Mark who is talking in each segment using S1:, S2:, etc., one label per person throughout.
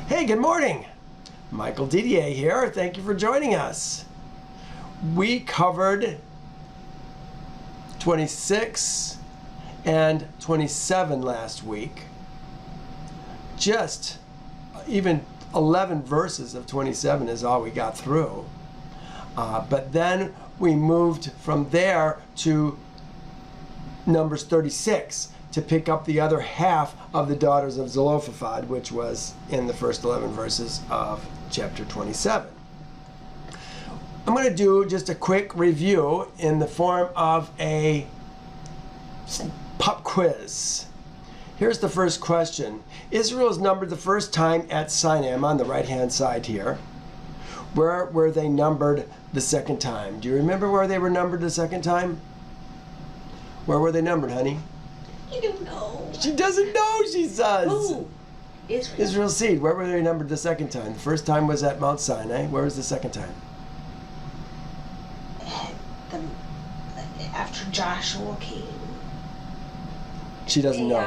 S1: Hey, good morning. Michael Didier here. Thank you for joining us. We covered 26 and 27 last week. Just even 11 verses of 27 is all we got through. But then we moved from there to Numbers 36 to pick up the other half of the daughters of Zelophehad, which was in the first 11 verses of chapter 27. I'm going to do just a quick review in the form of a pop quiz. Here's the first question. Israel is numbered the first time at Sinai. I'm on the right-hand side here. Where were they numbered the second time? Do you remember where they were numbered the second time? Where were they numbered, honey?
S2: You don't know.
S1: She doesn't know, she says.
S2: Who? Israel.
S1: Israel's seed. Where were they numbered the second time? The first time was at Mount Sinai. Where was the second time?
S2: After Joshua came.
S1: She doesn't know.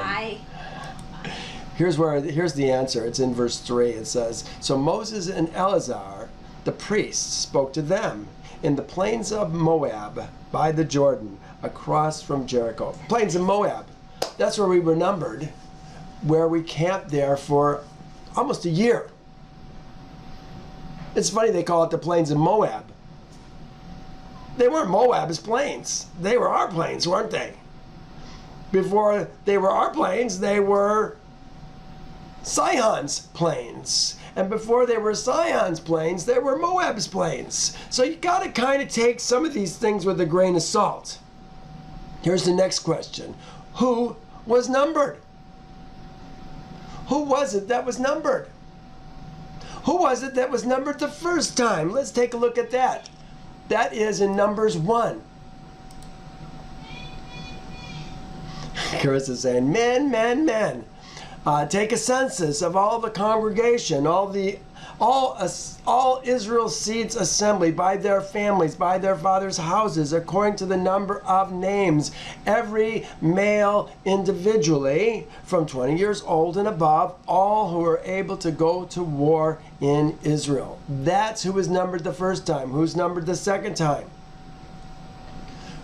S1: Here's the answer. It's in verse 3. It says, "So Moses and Eleazar, the priests, spoke to them in the plains of Moab by the Jordan, across from Jericho." Plains of Moab. That's where we were numbered, where we camped there for almost a year. It's funny they call it the plains of Moab. They weren't Moab's plains. They were our plains, weren't they? Before they were our plains, they were Sihon's plains. And before they were Sihon's plains, they were Moab's plains. So you got to kind of take some of these things with a grain of salt. Here's the next question. Who was numbered? Who was it that was numbered? Who was it that was numbered the first time? Let's take a look at that. That is in Numbers 1. Chris is saying, men, men, men. Take a census of all the congregation, all Israel's seeds assembly by their families, by their fathers' houses, according to the number of names, every male individually, from 20 years old and above, all who are able to go to war in Israel. That's who was numbered the first time. Who's numbered the second time?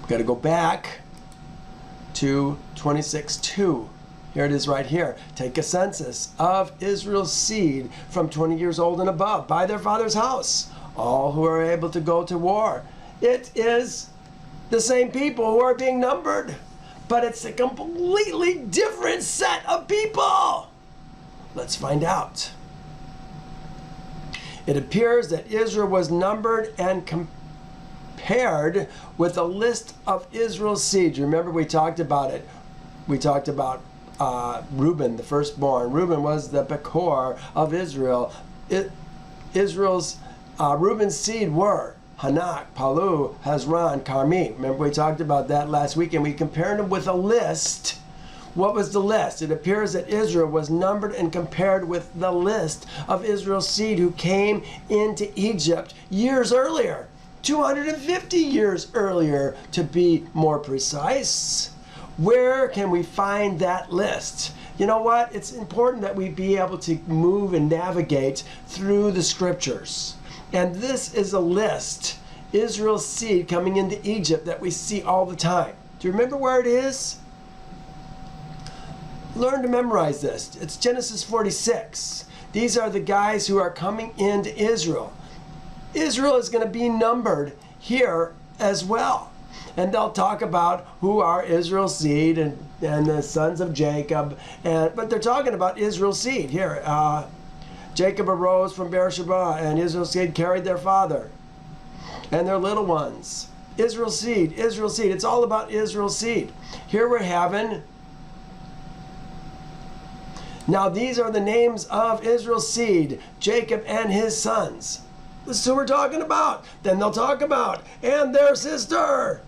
S1: We've got to go back to 26:2. Here it is right here. Take a census of Israel's seed from 20 years old and above by their father's house, all who are able to go to war. It is the same people who are being numbered, but it's a completely different set of people. Let's find out. It appears that Israel was numbered and compared with a list of Israel's seed. You remember we talked about it. We talked about Reuben, the firstborn. Reuben was the Bekor of Israel. Reuben's seed were Hanak, Palu, Hezron, Carmi. Remember we talked about that last week, and we compared them with a list. What was the list? It appears that Israel was numbered and compared with the list of Israel's seed who came into Egypt years earlier, 250 years earlier to be more precise. Where can we find that list? You know what? It's important that we be able to move and navigate through the scriptures. And this is a list, Israel's seed coming into Egypt, that we see all the time. Do you remember where it is? Learn to memorize this. It's Genesis 46. These are the guys who are coming into Israel. Israel is going to be numbered here as well. And they'll talk about who are Israel's seed and the sons of Jacob. But they're talking about Israel's seed here. Jacob arose from Beersheba, and Israel's seed carried their father and their little ones. Israel's seed, Israel's seed. It's all about Israel's seed. Here we're having, now these are the names of Israel's seed, Jacob and his sons. This is who we're talking about. Then they'll talk about, and their sister,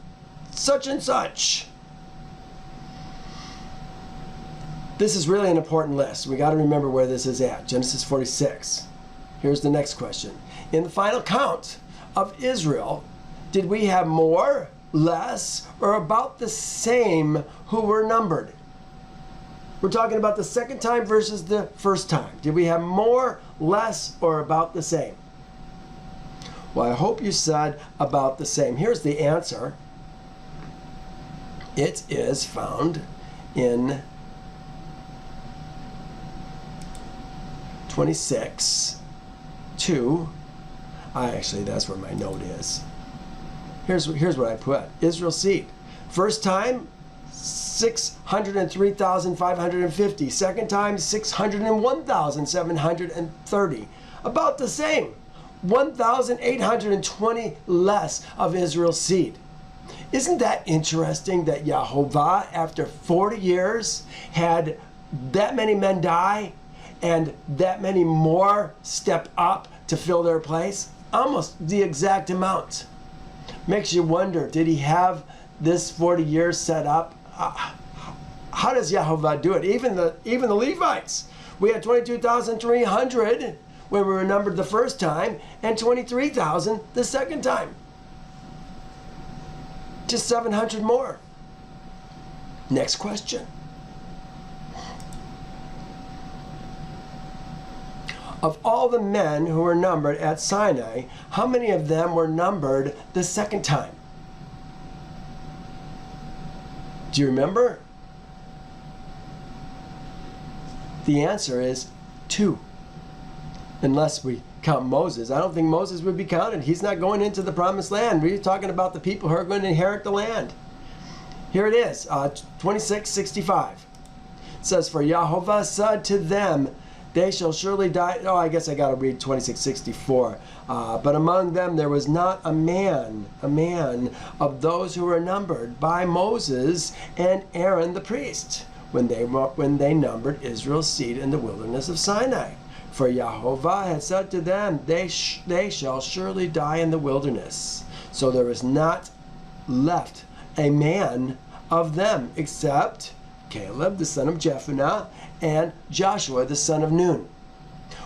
S1: such and such. This is really an important list. We got to remember where this is at. Genesis 46. Here's the next question. In the final count of Israel, did we have more, less, or about the same who were numbered? We're talking about the second time versus the first time. Did we have more, less, or about the same? Well, I hope you said about the same. Here's the answer. It is found in 26, 2. Actually, that's where my note is. Here's what I put. Israel's seed. First time, 603,550. Second time, 601,730. About the same. 1,820 less of Israel's seed. Isn't that interesting that Yehovah, after 40 years, had that many men die and that many more step up to fill their place? Almost the exact amount. Makes you wonder, did he have this 40 years set up? How does Yehovah do it? Even the Levites. We had 22,300 when we were numbered the first time and 23,000 the second time. Just 700 more. Next question. Of all the men who were numbered at Sinai, how many of them were numbered the second time? Do you remember? The answer is 2. Unless we count Moses. I don't think Moses would be counted. He's not going into the promised land. We're talking about the people who are going to inherit the land. Here it is, 26:65. It says, for Yehovah said to them, they shall surely die. Oh, I guess I got to read 26:64. But among them there was not a man of those who were numbered by Moses and Aaron the priest when they numbered Israel's seed in the wilderness of Sinai. For Yehovah had said to them, they shall surely die in the wilderness. So there is not left a man of them except Caleb, the son of Jephunneh, and Joshua, the son of Nun.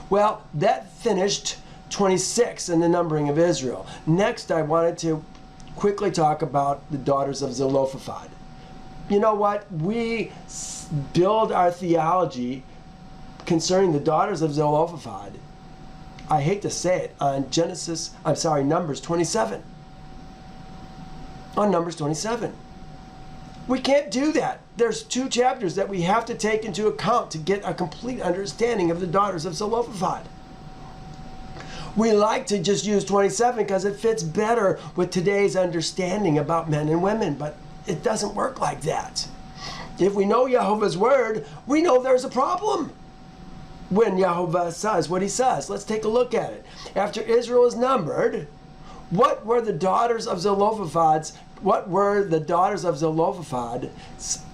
S1: Well, that finished 26 in the numbering of Israel. Next, I wanted to quickly talk about the daughters of Zelophehad. You know what? We build our theology concerning the daughters of Zelophehad, I hate to say it, on Numbers 27. On Numbers 27. We can't do that. There's 2 chapters that we have to take into account to get a complete understanding of the daughters of Zelophehad. We like to just use 27 because it fits better with today's understanding about men and women, but it doesn't work like that. If we know Yehovah's word, we know there's a problem when Yehovah says what he says. Let's take a look at it. After Israel is numbered, what were the daughters of Zelophehad's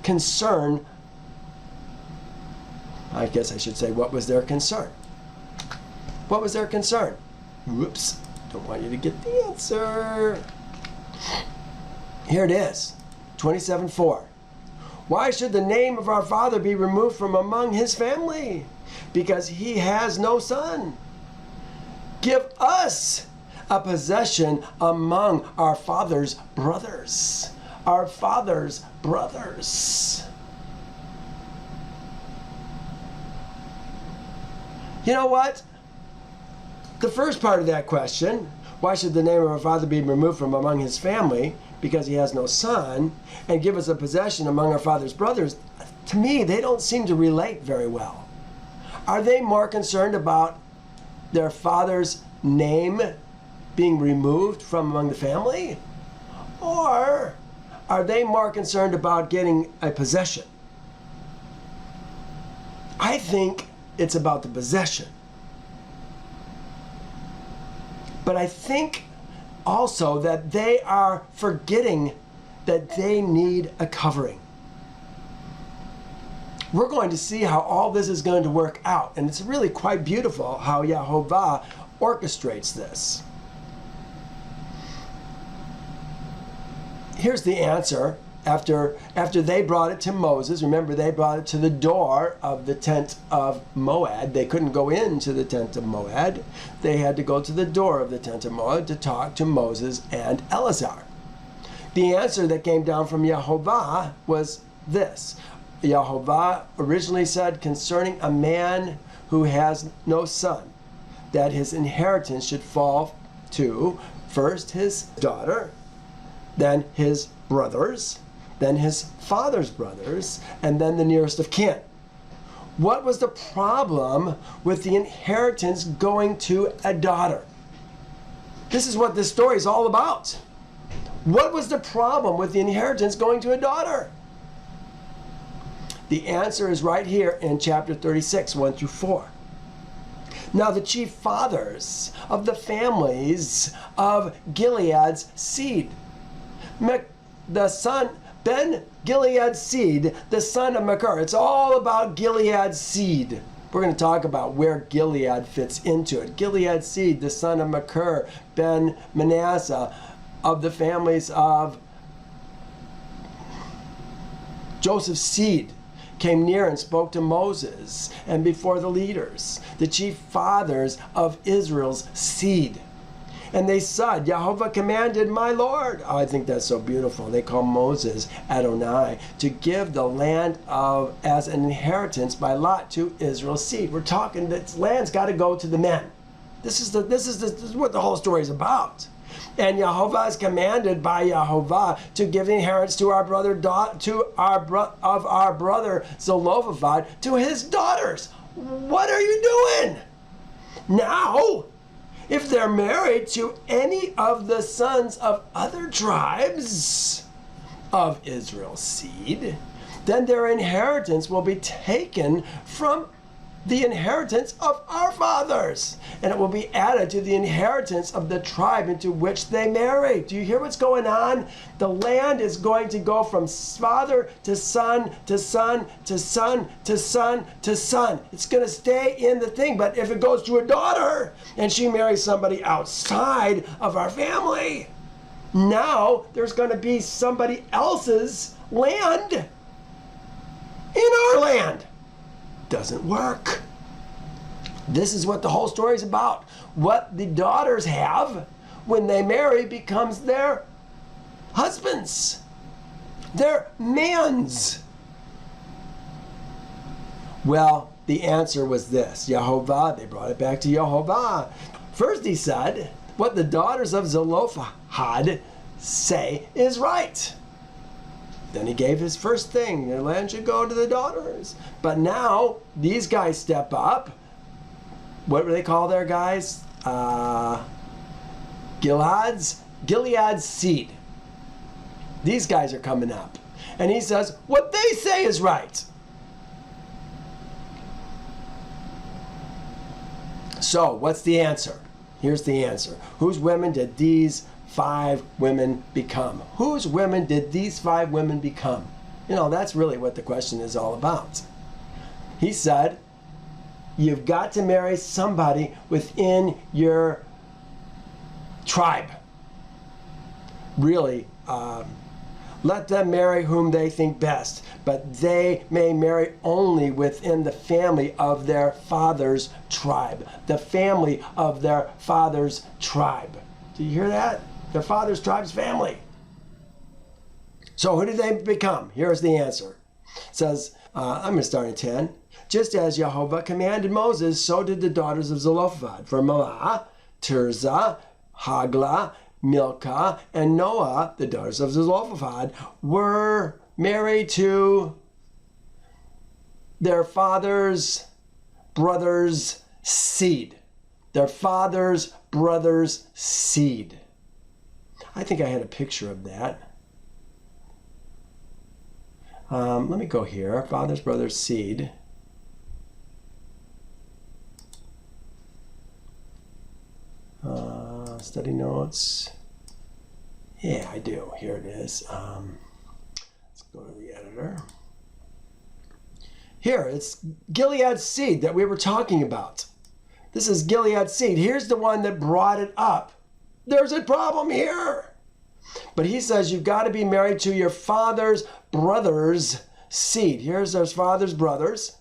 S1: concern? I guess I should say, what was their concern? What was their concern? Whoops, don't want you to get the answer. Here it is, 27:4. Why should the name of our father be removed from among his family? Because he has no son. Give us a possession among our father's brothers. Our father's brothers. You know what? The first part of that question, why should the name of our father be removed from among his family? Because he has no son, and give us a possession among our father's brothers. To me, they don't seem to relate very well. Are they more concerned about their father's name being removed from among the family? Or are they more concerned about getting a possession? I think it's about the possession. But I think also that they are forgetting that they need a covering. We're going to see how all this is going to work out, and it's really quite beautiful how Yehovah orchestrates this. Here's the answer. After they brought it to Moses, remember they brought it to the door of the tent of Moab. They couldn't go into the tent of Moab. They had to go to the door of the tent of Moab to talk to Moses and Eleazar. The answer that came down from Yehovah was this. Yehovah originally said concerning a man who has no son, that his inheritance should fall to first his daughter, then his brothers, then his father's brothers, and then the nearest of kin. What was the problem with the inheritance going to a daughter? This is what this story is all about. What was the problem with the inheritance going to a daughter? The answer is right here in chapter 36, 1 through 4. Now the chief fathers of the families of Gilead's seed, the son, Ben Gilead's seed, the son of Machir. It's all about Gilead's seed. We're going to talk about where Gilead fits into it. Gilead's seed, the son of Machir, Ben Manasseh, of the families of Joseph's seed, came near and spoke to Moses and before the leaders, the chief fathers of Israel's seed. And they said, Yehovah commanded my Lord. Oh, I think that's so beautiful. They call Moses Adonai to give the land as an inheritance by lot to Israel's seed. We're talking that land's got to go to the men. This is what the whole story is about. And Yehovah is commanded by Yehovah to give inheritance to our brother Zelophehad to his daughters. What are you doing? Now, if they're married to any of the sons of other tribes of Israel's seed, then their inheritance will be taken from the inheritance of our fathers, and it will be added to the inheritance of the tribe into which they marry. Do you hear what's going on? The land is going to go from father to son to son to son to son to son. It's going to stay in the thing, but if it goes to a daughter and she marries somebody outside of our family, now there's going to be somebody else's land in our land. Doesn't work. This is what the whole story is about. What the daughters have when they marry becomes their husbands, their mans. Well, the answer was this. Yehovah, they brought it back to Yehovah. First he said, what the daughters of Zelophehad say is right. Then he gave his first thing, their land should go to the daughters. But now, these guys step up. What do they call their guys? Gilead's seed. These guys are coming up. And he says, what they say is right. So, what's the answer? Here's the answer. Whose women did these 5 women become? Whose women did these 5 women become? You know, that's really what the question is all about. He said, you've got to marry somebody within your tribe. Really, let them marry whom they think best, but they may marry only within the family of their father's tribe. The family of their father's tribe. Do you hear that? Their father's tribe's family. So who did they become? Here's the answer. It says, I'm going to start at 10. Just as Yehovah commanded Moses, so did the daughters of Zelophehad. For Mahlah, Tirzah, Haglah, Milcah, and Noah, the daughters of Zelophehad, were married to their father's brother's seed. Their father's brother's seed. I think I had a picture of that. Let me go here. Father's brother's seed. Study notes. Yeah, I do. Here it is. Let's go to the editor. Here, it's Gilead's seed that we were talking about. This is Gilead's seed. Here's the one that brought it up. There's a problem here. But he says you've got to be married to your father's brother's seed. Here's their father's brothers,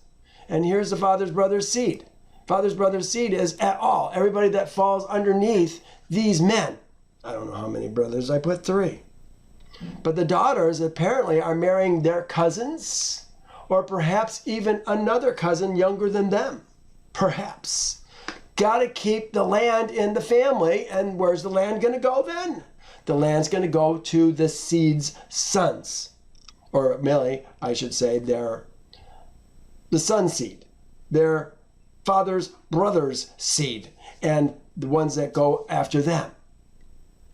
S1: and here's the father's brother's seed. Father's brother's seed is at all. Everybody that falls underneath these men. I don't know how many brothers. I put 3. But the daughters apparently are marrying their cousins or perhaps even another cousin younger than them. Perhaps. Got to keep the land in the family. And where's the land going to go then? The land's going to go to the seed's sons. Or really, I should say, the son's seed. Their father's brother's seed. And the ones that go after them.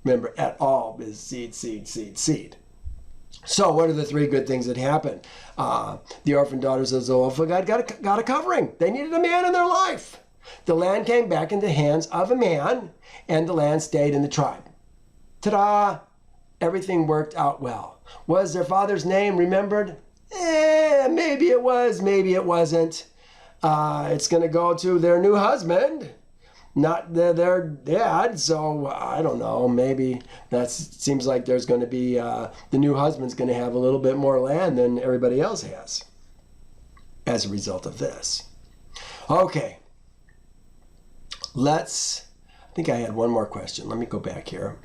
S1: Remember, at all is seed, seed, seed, seed. So what are the three good things that happened? The orphan daughters of Zelophehad got a covering. They needed a man in their life. The land came back into the hands of a man, and the land stayed in the tribe. Ta-da! Everything worked out well. Was their father's name remembered? Maybe it was, maybe it wasn't. It's going to go to their new husband, not their dad. So I don't know. Maybe that seems like there's going to be the new husband's going to have a little bit more land than everybody else has as a result of this. Okay. I think I had one more question. Let me go back here.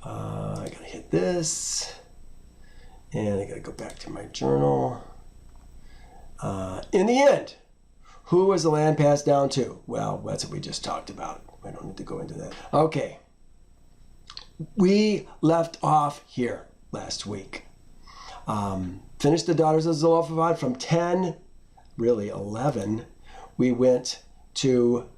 S1: I gotta hit this, and I gotta go back to my journal. In the end, who was the land passed down to? Well, that's what we just talked about. I don't need to go into that. Okay. We left off here last week. Finished the daughters of Zelophehad from 10, really 11. We went to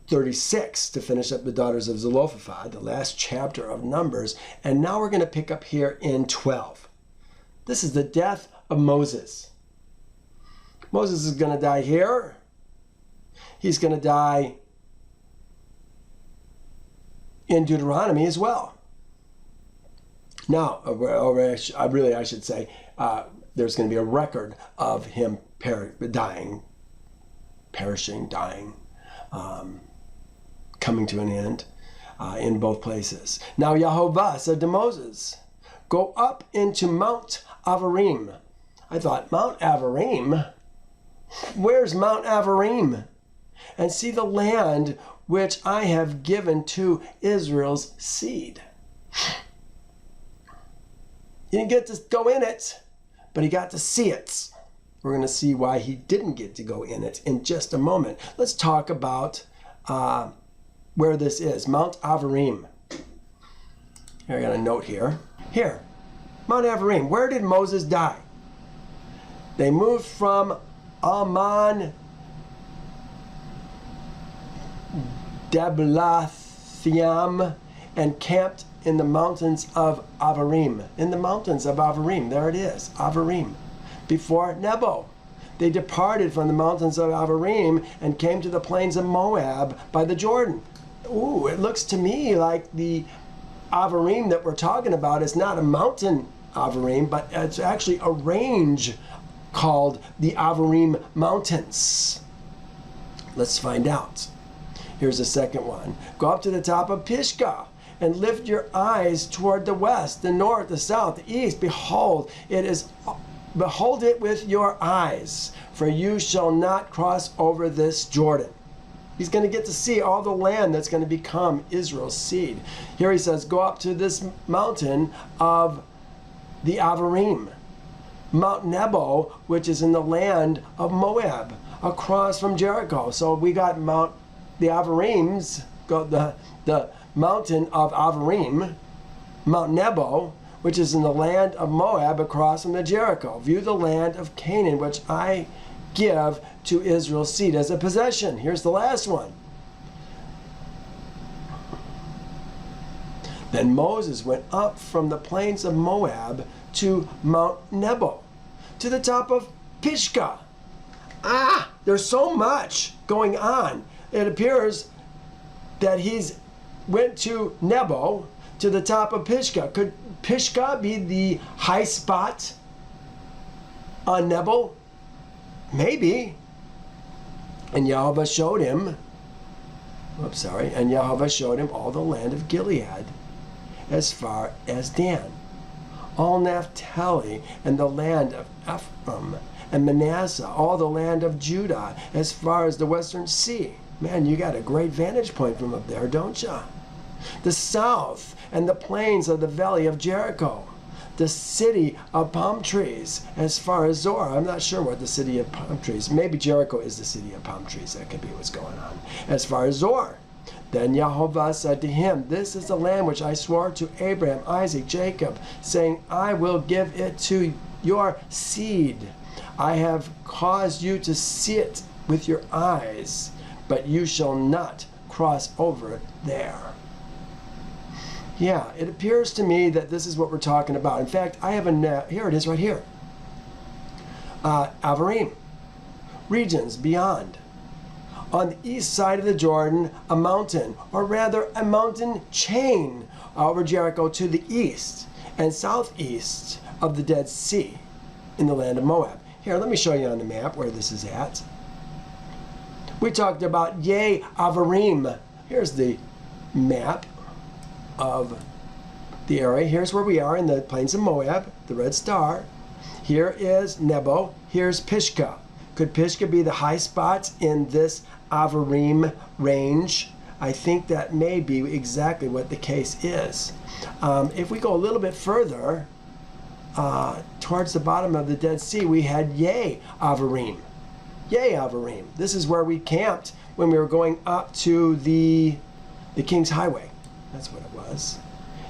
S1: 36 to finish up the daughters of Zelophehad, the last chapter of Numbers. And now we're going to pick up here in 12. This is the death of Moses. Moses is going to die here. He's going to die in Deuteronomy as well. Now, I should say, there's going to be a record of him perishing, coming to an end in both places. Now Yehovah said to Moses, go up into Mount Avarim. I thought, Mount Avarim? Where's Mount Avarim? And see the land which I have given to Israel's seed. He didn't get to go in it, but he got to see it. We're going to see why he didn't get to go in it in just a moment. Let's talk about where this is, Mount Avarim. Here, I got a note here. Here, Mount Avarim. Where did Moses die? They moved from Alman Deblathiam and camped in the mountains of Avarim. In the mountains of Avarim, there it is, Avarim. Before Nebo. They departed from the mountains of Avarim and came to the plains of Moab by the Jordan. Ooh, it looks to me like the Avarim that we're talking about is not a mountain Avarim, but it's actually a range called the Avarim Mountains. Let's find out. Here's the second one. Go up to the top of Pisgah and lift your eyes toward the west, the north, the south, the east. Behold it with your eyes, for you shall not cross over this Jordan. He's going to get to see all the land that's going to become Israel's seed. Here he says, go up to this mountain of the Avarim, Mount Nebo, which is in the land of Moab, across from Jericho. So we got the Avarims, the mountain of Avarim, Mount Nebo, which is in the land of Moab across from the Jericho. View the land of Canaan, which I give to Israel's seed as a possession. Here's the last one. Then Moses went up from the plains of Moab to Mount Nebo, to the top of Pisgah. There's so much going on. It appears that he's went to Nebo, to the top of Pisgah. Could Pisgah be the high spot on Nebo? Maybe. And Yehovah showed him, all the land of Gilead as far as Dan, all Naphtali and the land of Ephraim and Manasseh, all the land of Judah as far as the western sea. Man, you got a great vantage point from up there, don't you? The south and the plains of the valley of Jericho, the city of palm trees as far as Zoar. I'm not sure what the city of palm trees. Maybe Jericho is the city of palm trees. That could be what's going on. As far as Zoar. Then Yehovah said to him, this is the land which I swore to Abraham, Isaac, Jacob, saying, I will give it to your seed. I have caused you to see it with your eyes, but you shall not cross over it there. Yeah, it appears to me that this is what we're talking about. In fact, I have here it is right here. Avarim, regions beyond. On the east side of the Jordan, a mountain, or rather a mountain chain over Jericho to the east and southeast of the Dead Sea in the land of Moab. Here, let me show you on the map where this is at. We talked about Avarim. Here's the map of the area. Here's where we are in the plains of Moab, the red star. Here is Nebo. Here's Pisgah. Could Pisgah be the high spots in this Avarim range? I think that may be exactly what the case is. If we go a little bit further, towards the bottom of the Dead Sea, we had Avarim. Avarim. This is where we camped when we were going up to the King's Highway. That's what it was.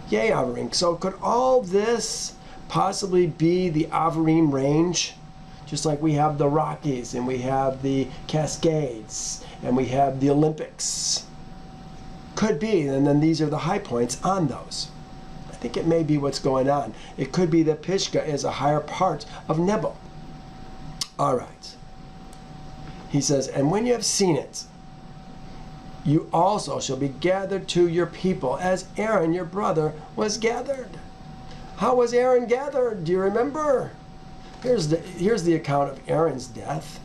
S1: Avarim. So could all this possibly be the Avarim range? Just like we have the Rockies, and we have the Cascades, and we have the Olympics. Could be, and then these are the high points on those. I think it may be what's going on. It could be that Pisgah is a higher part of Nebo. All right. He says, and when you have seen it, you also shall be gathered to your people, as Aaron your brother was gathered. How was Aaron gathered? Do you remember? Here's the account of Aaron's death.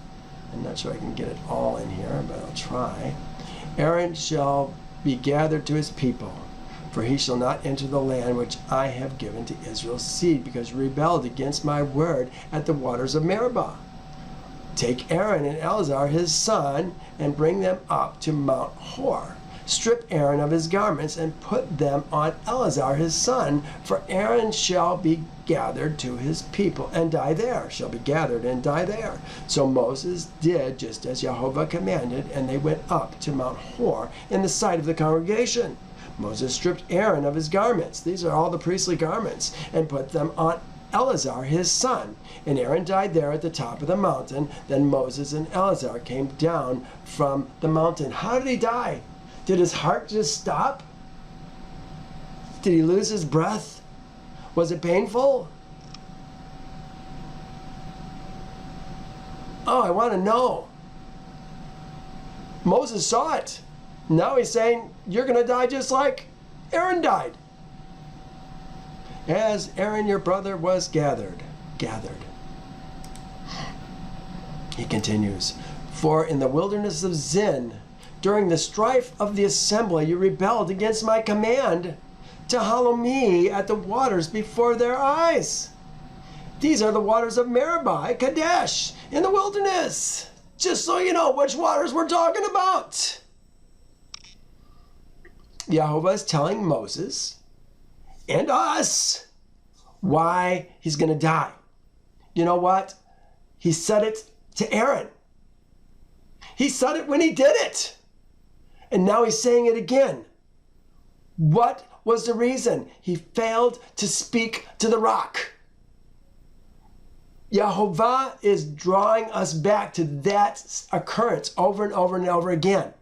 S1: I'm not sure I can get it all in here, but I'll try. Aaron shall be gathered to his people, for he shall not enter the land which I have given to Israel's seed, because you rebelled against my word at the waters of Meribah. Take Aaron and Eleazar his son, and bring them up to Mount Hor. Strip Aaron of his garments, and put them on Eleazar his son, for Aaron shall be gathered to his people, and die there. Shall be gathered and die there. So Moses did just as Yehovah commanded, and they went up to Mount Hor in the sight of the congregation. Moses stripped Aaron of his garments, these are all the priestly garments, and put them on Eleazar his son. And Aaron died there at the top of the mountain. Then Moses and Eleazar came down from the mountain. How did he die? Did his heart just stop? Did he lose his breath? Was it painful? Oh, I want to know. Moses saw it. Now he's saying, you're going to die just like Aaron died. As Aaron your brother was gathered. He continues, for in the wilderness of Zin, during the strife of the assembly, you rebelled against my command to hallow me at the waters before their eyes. These are the waters of Meribah, Kadesh, in the wilderness. Just so you know which waters we're talking about. Yehovah is telling Moses and us why he's going to die. You know what? He said it to Aaron. He said it when he did it. And now he's saying it again. What was the reason? He failed to speak to the rock. Yehovah is drawing us back to that occurrence over and over and over again.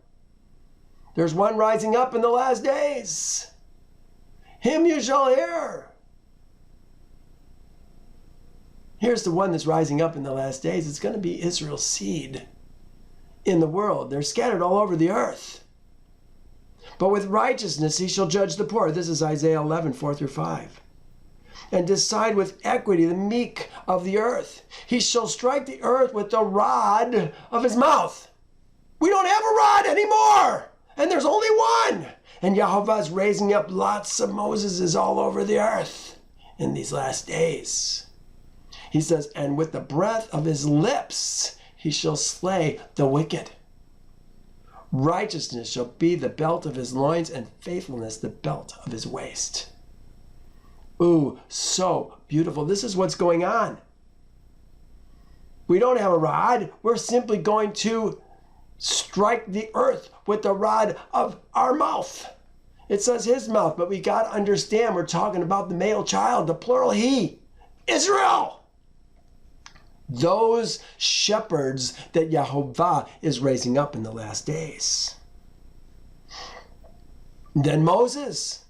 S1: There's one rising up in the last days. Him you shall hear. Here's the one that's rising up in the last days. It's going to be Israel's seed in the world. They're scattered all over the earth. But with righteousness he shall judge the poor. This is Isaiah 11, 4-5. And decide with equity the meek of the earth. He shall strike the earth with the rod of his mouth. We don't have a rod anymore. And there's only one. And Yehovah is raising up lots of Moseses all over the earth in these last days. He says, and with the breath of his lips he shall slay the wicked. Righteousness shall be the belt of his loins, and faithfulness the belt of his waist. Ooh, so beautiful. This is what's going on. We don't have a rod. We're simply going to strike the earth with the rod of our mouth. It says his mouth, but we got to understand we're talking about the male child, the plural he, Israel. Those shepherds that Yehovah is raising up in the last days. Then Moses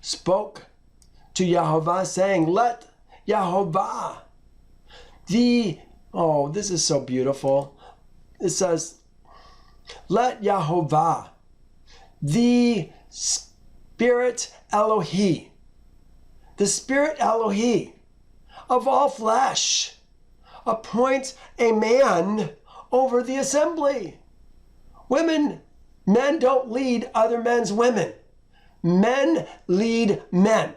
S1: spoke to Yehovah saying, let Yehovah, this is so beautiful. It says, let Yehovah, the Spirit Elohi, the Spirit Elohi of all flesh, appoint a man over the assembly. Men don't lead other men's women. Men lead men.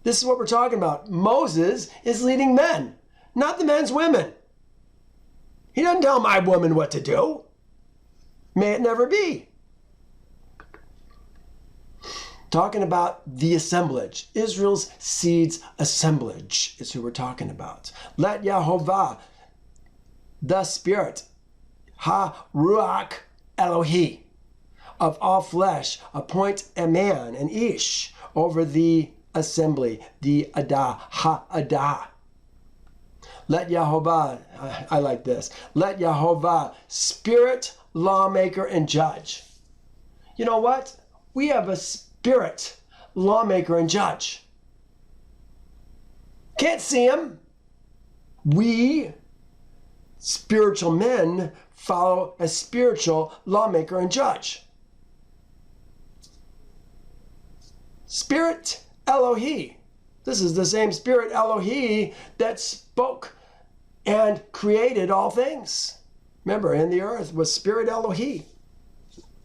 S1: This is what we're talking about. Moses is leading men, not the men's women. He doesn't tell my woman what to do. May it never be. Talking about the assemblage. Israel's seeds assemblage is who we're talking about. Let Yehovah, the Spirit, Ha-Ruach Elohi, of all flesh, appoint a man, an ish, over the assembly, the Adah, Ha-Adah. Let Yehovah, I like this, let Yehovah, Spirit, lawmaker, and judge. You know what? We have a Spirit, lawmaker, and judge. Can't see him. We, spiritual men, follow a spiritual lawmaker and judge. Spirit Elohi. This is the same Spirit Elohi that spoke and created all things. Remember, in the earth was Spirit Elohi.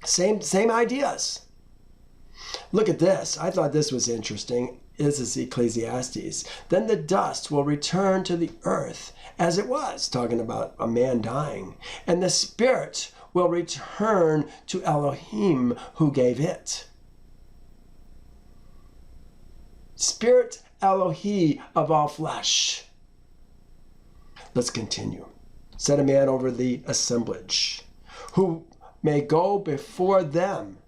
S1: Same ideas. Look at this. I thought this was interesting. This is Ecclesiastes. Then the dust will return to the earth as it was, talking about a man dying. And the spirit will return to Elohim who gave it. Spirit Elohi of all flesh. Let's continue. Set a man over the assemblage, who may go before them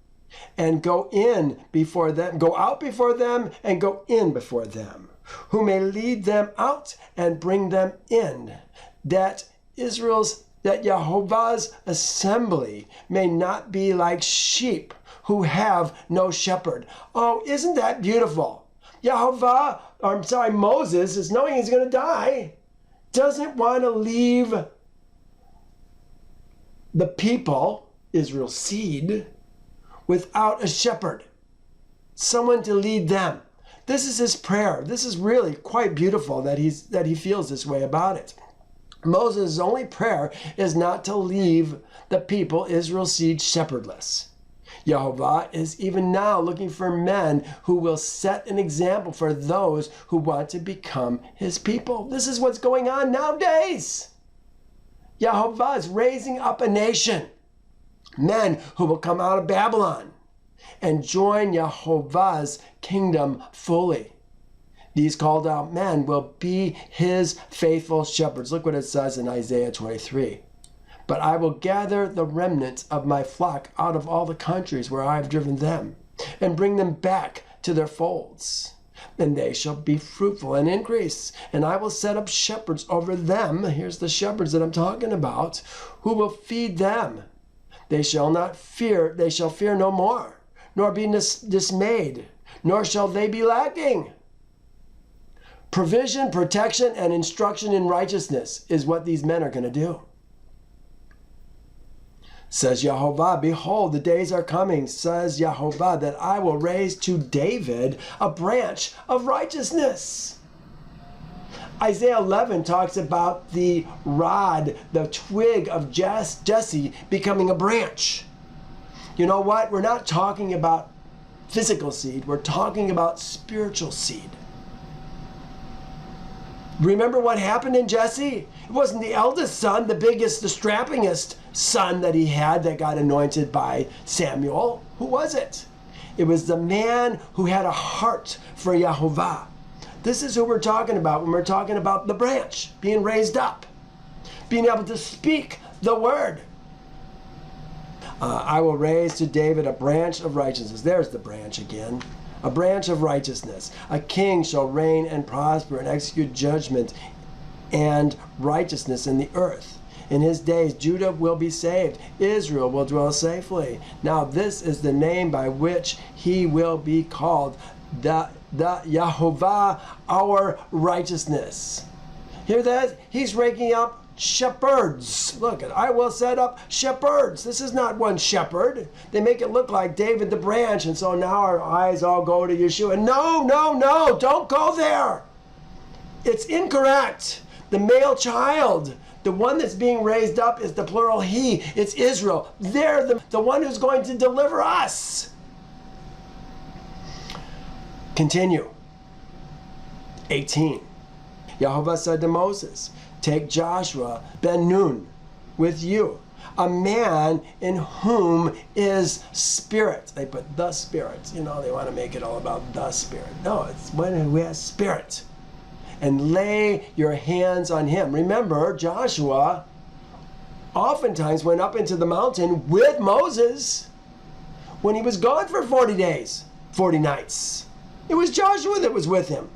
S1: and go in before them, go out before them and go in before them, who may lead them out and bring them in, that Yehovah's assembly may not be like sheep who have no shepherd. Oh, isn't that beautiful? Moses is knowing he's going to die, doesn't want to leave the people, Israel's seed, without a shepherd, someone to lead them. This is his prayer. This is really quite beautiful that he feels this way about it. Moses' only prayer is not to leave the people, Israel's seed, shepherdless. Yehovah is even now looking for men who will set an example for those who want to become his people. This is what's going on nowadays. Yehovah is raising up a nation, men who will come out of Babylon and join Yehovah's kingdom fully. These called out men will be his faithful shepherds. Look what it says in Isaiah 23. But I will gather the remnant of my flock out of all the countries where I have driven them, and bring them back to their folds. And they shall be fruitful and increase. And I will set up shepherds over them. Here's the shepherds that I'm talking about, who will feed them. They shall fear no more, nor be dismayed, nor shall they be lacking. Provision, protection, and instruction in righteousness is what these men are going to do. Says Yehovah, behold, the days are coming, says Yehovah, that I will raise to David a branch of righteousness. Isaiah 11 talks about the rod, the twig of Jesse becoming a branch. You know what? We're not talking about physical seed. We're talking about spiritual seed. Remember what happened in Jesse? It wasn't the eldest son, the biggest, the strappingest son that he had that got anointed by Samuel. Who was it? It was the man who had a heart for Yehovah. This is who we're talking about when we're talking about the branch being raised up, being able to speak the word. I will raise to David a branch of righteousness. There's the branch again. A branch of righteousness. A king shall reign and prosper and execute judgment and righteousness in the earth. In his days, Judah will be saved. Israel will dwell safely. Now this is the name by which he will be called, the Yehovah, our righteousness. Hear that? He's raking up shepherds. Look, I will set up shepherds. This is not one shepherd. They make it look like David the branch, and so now our eyes all go to Yeshua. No, no, no, don't go there. It's incorrect. The male child, the one that's being raised up, is the plural he. It's Israel. They're the one who's going to deliver us. Continue. 18. Yehovah said to Moses, take Joshua ben Nun with you, a man in whom is spirit. They put the spirit. You know, they want to make it all about the spirit. No, it's one who has spirit. And lay your hands on him. Remember, Joshua oftentimes went up into the mountain with Moses when he was gone for 40 days, 40 nights. It was Joshua that was with him.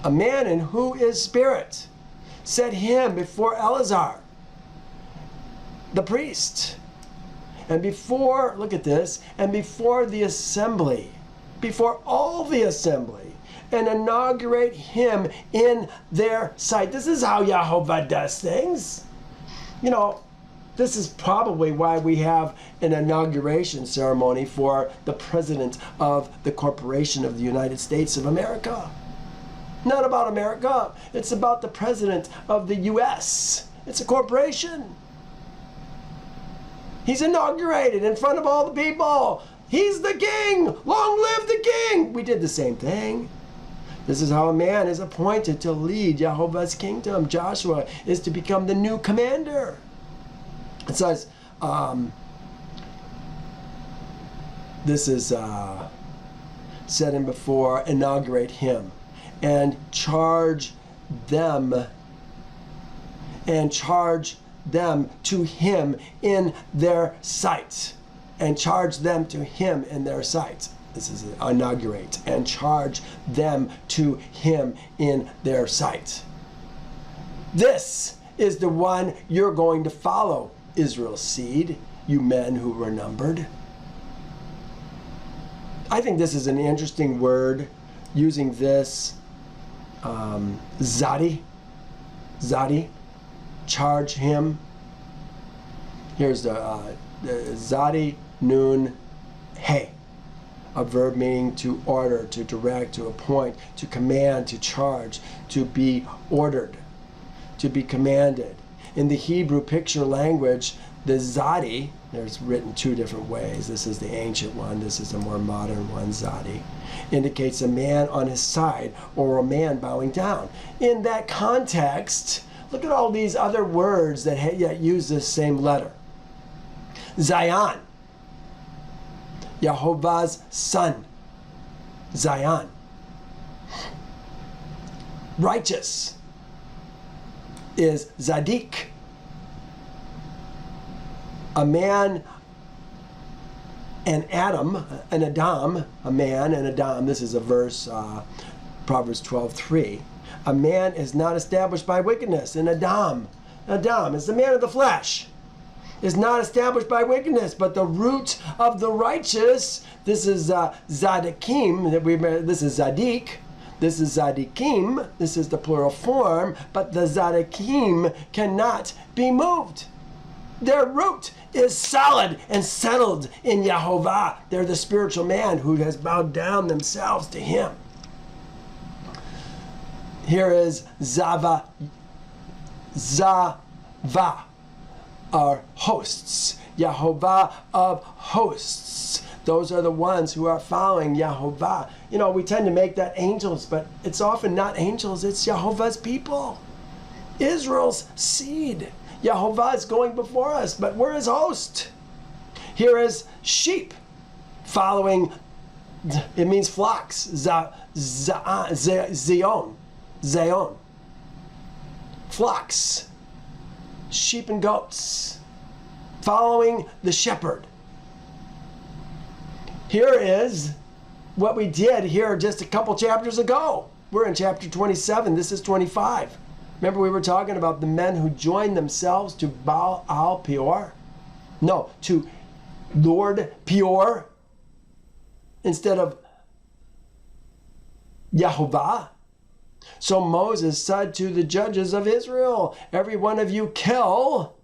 S1: A man in who is spirit. Set him before Eleazar, the priest, and before, look at this, and before the assembly, before all the assembly, and inaugurate him in their sight. This is how Yehovah does things. You know, this is probably why we have an inauguration ceremony for the president of the Corporation of the United States of America. Not about America. It's about the president of the U.S. It's a corporation. He's inaugurated in front of all the people. He's the king. Long live the king. We did the same thing. This is how a man is appointed to lead Yehovah's kingdom. Joshua is to become the new commander. It says, this is said in before, inaugurate him. And charge them to him in their sight. And charge them to him in their sight. This is inaugurate. And charge them to him in their sight. This is the one you're going to follow, Israel's seed, you men who were numbered. I think this is an interesting word, using this Zadi, charge him. Here's the Zadi Nun Hey, a verb meaning to order, to direct, to appoint, to command, to charge, to be ordered, to be commanded. In the Hebrew picture language, the Zadi, there's written two different ways. This is the ancient one, this is the more modern one, Zadi, indicates a man on his side or a man bowing down. In that context, look at all these other words that yet use this same letter. Zion, Yehovah's son, Zion. Righteous is Zadik. A man and Adam, an Adam, a man and Adam. This is a verse, Proverbs 12:3. A man is not established by wickedness. An Adam is the man of the flesh, is not established by wickedness, but the root of the righteous. This is Zadikim. This is Zadik. This is Zadikim. This is the plural form, but the Zadikim cannot be moved. Their root is solid and settled in Yehovah. They're the spiritual man who has bowed down themselves to him. Here is Zava, are hosts. Yehovah of hosts. Those are the ones who are following Yehovah. You know, we tend to make that angels, but it's often not angels. It's Yehovah's people. Israel's seed. Yehovah is going before us, but we're his host. Here is sheep. following, it means flocks, zeon, flocks, sheep and goats, following the shepherd. Here is what we did here just a couple chapters ago. We're in chapter 27. This is 25. Remember we were talking about the men who joined themselves to Baal Peor? No, to Lord Peor instead of Yehovah. So Moses said to the judges of Israel, every one of you kill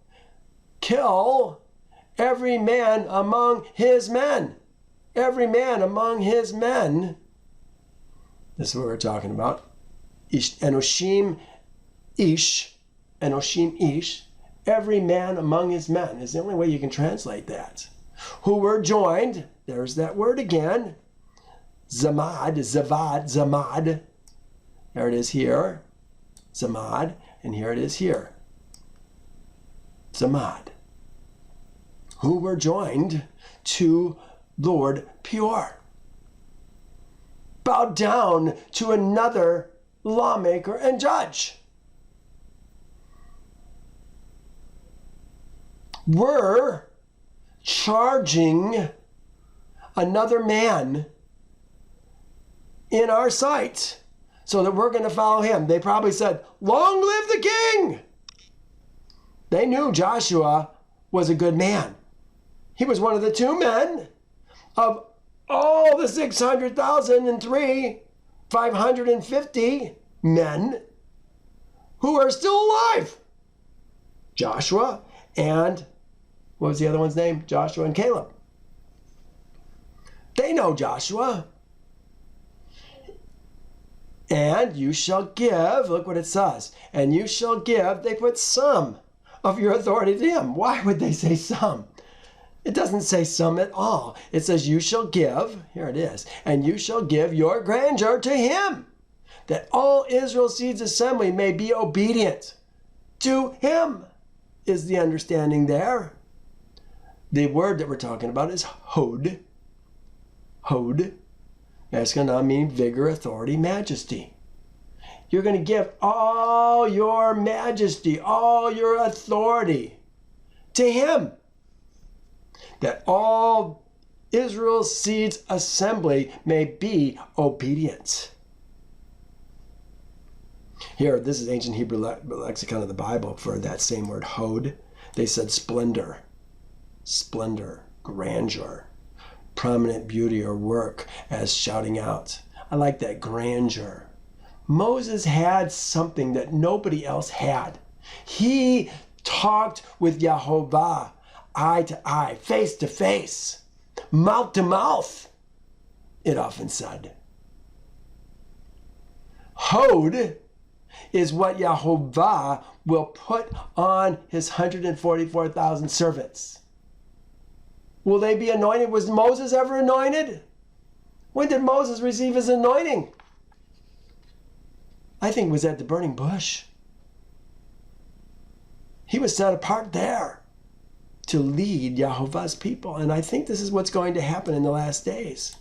S1: every man among his men. Every man among his men. This is what we're talking about. Enoshim ish. Every man among his men is the only way you can translate that. Who were joined, there's that word again. Zamad. There it is here. Zamad. And here it is here. Zamad. Who were joined to Lord Peor. Bowed down to another lawmaker and judge. We're charging another man in our sight so that we're going to follow him. They probably said, long live the king! They knew Joshua was a good man. He was one of the 2 men of all the 600,003, 550 men who are still alive. Joshua and, what was the other one's name? Joshua and Caleb. They know Joshua. And you shall give, look what it says, and you shall give, they put some of your authority to him. Why would they say some? It doesn't say some at all. It says you shall give, here it is, and you shall give your grandeur to him, that all Israel's seeds assembly may be obedient to him, is the understanding there. The word that we're talking about is hod. Hod. That's going to mean vigor, authority, majesty. You're going to give all your majesty, all your authority to him, that all Israel's seeds assembly may be obedient. Here, this is ancient Hebrew lexicon of the Bible for that same word, hod. They said splendor, grandeur, prominent beauty or work, as shouting out. I like that, grandeur. Moses had something that nobody else had. He talked with Yehovah eye to eye, face to face, mouth to mouth, it often said. Hod is what Yehovah will put on his 144,000 servants. Will they be anointed? Was Moses ever anointed? When did Moses receive his anointing? I think it was at the burning bush. He was set apart there to lead Yehovah's people. And I think this is what's going to happen in the last days.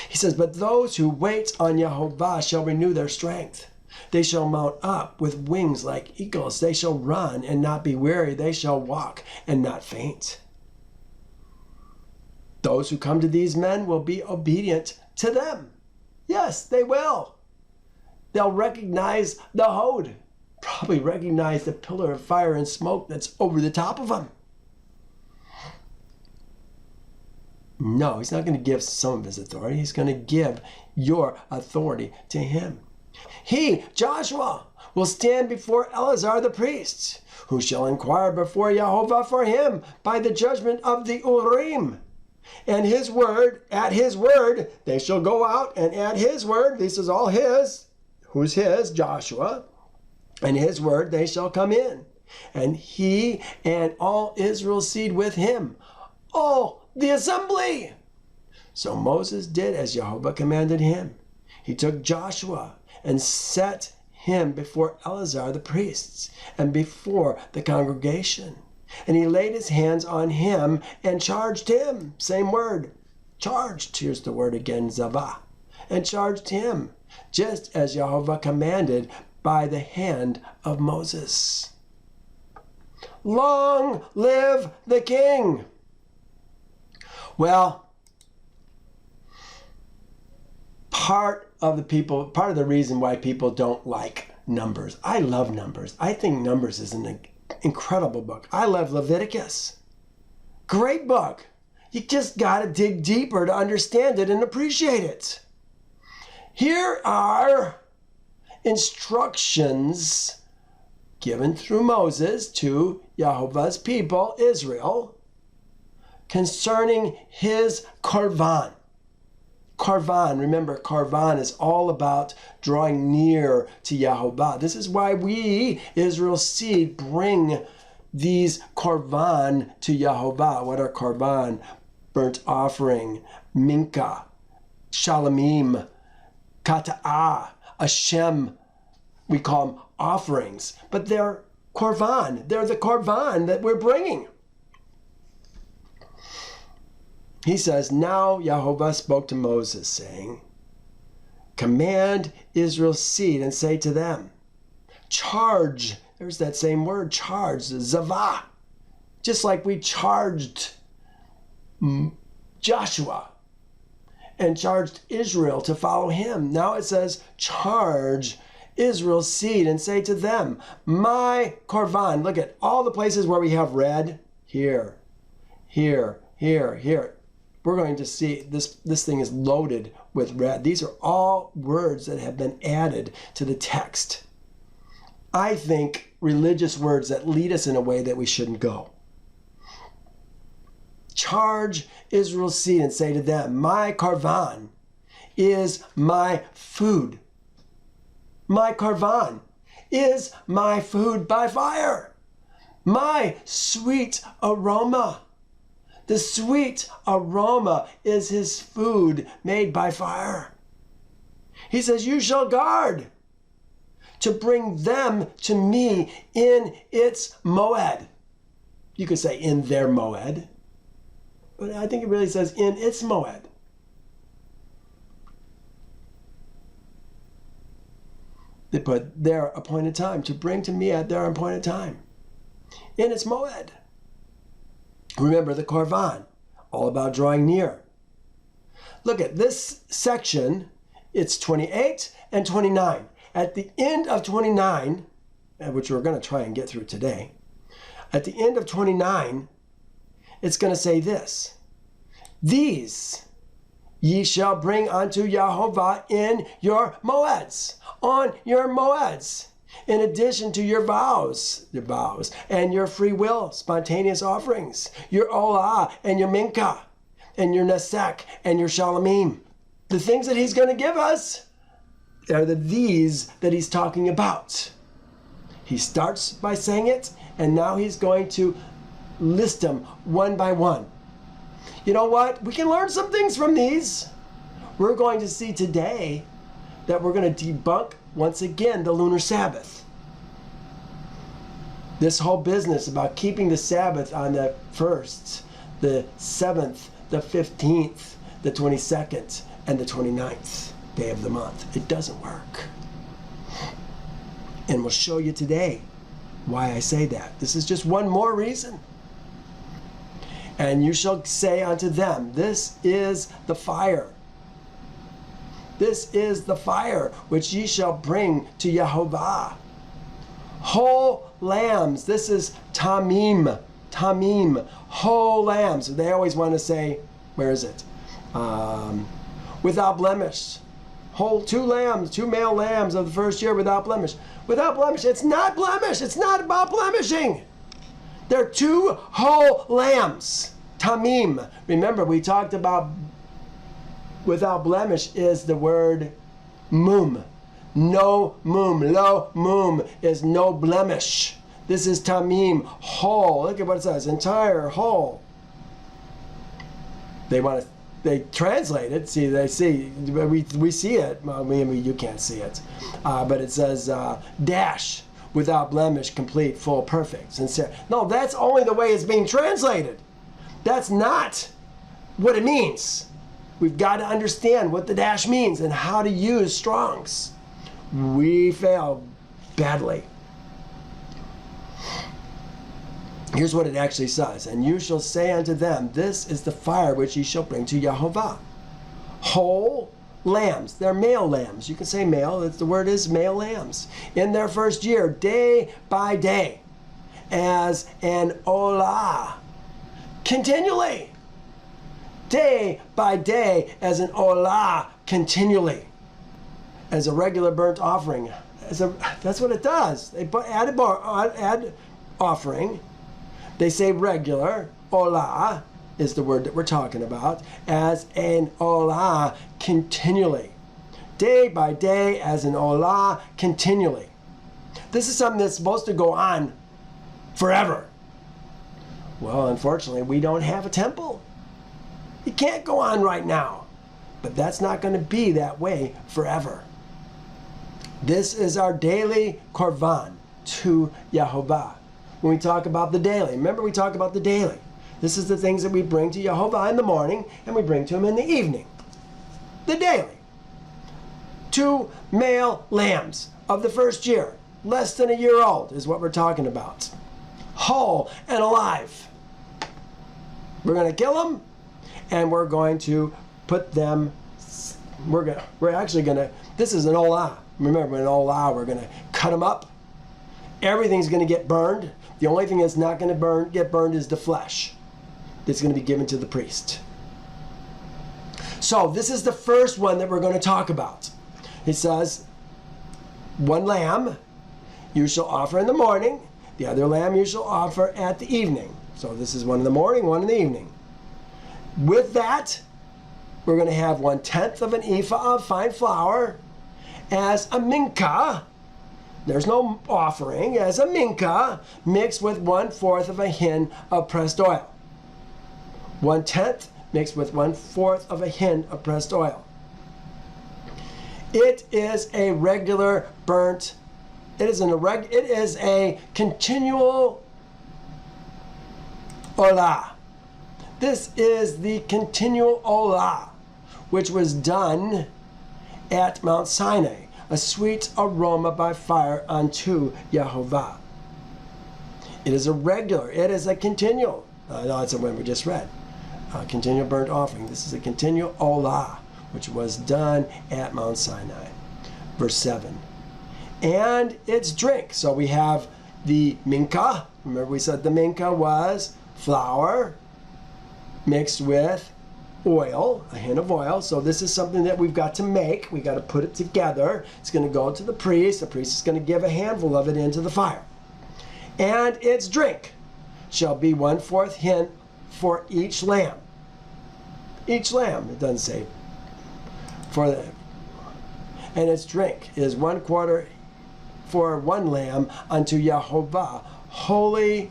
S1: He says, but those who wait on Yehovah shall renew their strength. They shall mount up with wings like eagles. They shall run and not be weary. They shall walk and not faint. Those who come to these men will be obedient to them. Yes, they will. They'll recognize the hod. Probably recognize the pillar of fire and smoke that's over the top of them. No, he's not going to give some of his authority. He's going to give your authority to him. He, Joshua, will stand before Eleazar the priest, who shall inquire before Yehovah for him by the judgment of the Urim. And his word, at his word, they shall go out, and at his word, this is all his. Who's his? Joshua. And his word, they shall come in. And he and all Israel's seed with him. All the assembly. So Moses did as Yehovah commanded him. He took Joshua and set him before Eleazar the priests and before the congregation. And he laid his hands on him and charged him, same word, charged, here's the word again, zavah, and charged him, just as Yehovah commanded by the hand of Moses. Long live the king! Well, part of the reason why people don't like Numbers. I love Numbers. I think Numbers is an incredible book. I love Leviticus. Great book. You just got to dig deeper to understand it and appreciate it. Here are instructions given through Moses to Yehovah's people, Israel, concerning his korban. Korban, remember, korban is all about drawing near to Yehovah. This is why we, Israel's seed, bring these korban to Yehovah. What are korban? Burnt offering, minka, shalamim, kata'ah, Hashem. We call them offerings, but they're korban. They're the korban that we're bringing. He says, now Yehovah spoke to Moses, saying, command Israel's seed and say to them, charge, there's that same word, charge, zavah, just like we charged Joshua and charged Israel to follow him. Now it says, charge Israel's seed and say to them, my korban. Look at all the places where we have red, here, here, here, here. We're going to see this thing is loaded with red. These are all words that have been added to the text. I think religious words that lead us in a way that we shouldn't go. Charge Israel's seed and say to them, my korban is my food. My korban is my food by fire. My sweet aroma. The sweet aroma is his food made by fire. He says, you shall guard to bring them to me in its moed. You could say in their moed, but I think it really says in its moed. They put their appointed time, to bring to me at their appointed time. In its moed. Remember the korban, all about drawing near. Look at this section, it's 28 and 29. At the end of 29, which we're going to try and get through today, at the end of 29, it's going to say this, these ye shall bring unto Yehovah in your moeds, on your moeds, in addition to your vows, and your free will, spontaneous offerings, your olah and your minka, and your nesek and your shalamim. The things that he's going to give us are these that he's talking about. He starts by saying it, and now he's going to list them one by one. You know what? We can learn some things from these. We're going to see today that we're going to debunk once again the Lunar Sabbath. This whole business about keeping the Sabbath on the 1st, the 7th, the 15th, the 22nd, and the 29th day of the month. It doesn't work. And we'll show you today why I say that. This is just one more reason. And you shall say unto them, this is the fire. This is the fire which ye shall bring to Yehovah. Whole lambs. This is tamim. Tamim. Whole lambs. They always want to say, where is it? Without blemish. Whole two male lambs of the first year without blemish. Without blemish. It's not blemish. It's not about blemishing. They're two whole lambs. Tamim. Remember, we talked about without blemish is the word mum. No mum. Lo mum is no blemish. This is tamim, whole. Look at what it says, entire, whole. They translate it. See, we see it. Well, you can't see it, but it says dash, without blemish, complete, full, perfect, sincere. No, that's only the way it's being translated. That's not what it means. We've got to understand what the dash means and how to use Strong's. We fail badly. Here's what it actually says. And you shall say unto them, this is the fire which ye shall bring to Yehovah. Whole lambs. They're male lambs. You can say male. The word is male lambs. In their first year, day by day, as an olah. Continually. Day by day, as an olah. Continually. As a regular burnt offering. That's what it does. They add offering. They say regular, olah is the word that we're talking about, as an olah continually. Day by day, as an olah continually. This is something that's supposed to go on forever. Well, unfortunately, we don't have a temple. It can't go on right now. But that's not going to be that way forever. This is our daily korban to Yehovah. When we talk about the daily, remember we talk about the daily. This is the things that we bring to Yehovah in the morning and we bring to him in the evening. The daily. 2 male lambs of the first year, less than a year old is what we're talking about. Whole and alive. We're going to kill them and we're going to put them, we're actually going to, this is an olah. Remember, an olah, we're going to cut them up. Everything's going to get burned. The only thing that's not going to get burned is the flesh. That's going to be given to the priest. So this is the first one that we're going to talk about. It says, 1 lamb you shall offer in the morning. The other lamb you shall offer at the evening. So this is 1 in the morning, 1 in the evening. With that, we're going to have 1/10 of an ephah of fine flour as a mincha. There's no offering, as a mincha mixed with 1/4 of a hin of pressed oil. 1/10 mixed with 1/4 of a hin of pressed oil. It is a regular burnt. It is a continual olah. This is the continual olah, which was done at Mount Sinai. A sweet aroma by fire unto Yehovah. It is a regular, it is a continual. No, it's the one we just read. Continual burnt offering. This is a continual olah, which was done at Mount Sinai. Verse 7. And its drink. So we have the mincha. Remember we said the mincha was flour mixed with oil, a hin of oil. So this is something that we've got to make. We've got to put it together. It's going to go to the priest. The priest is going to give a handful of it into the fire. And its drink shall be 1/4 hin for each lamb. Each lamb, it doesn't say for the, and its drink is 1/4 for 1 lamb unto Yehovah. Holy,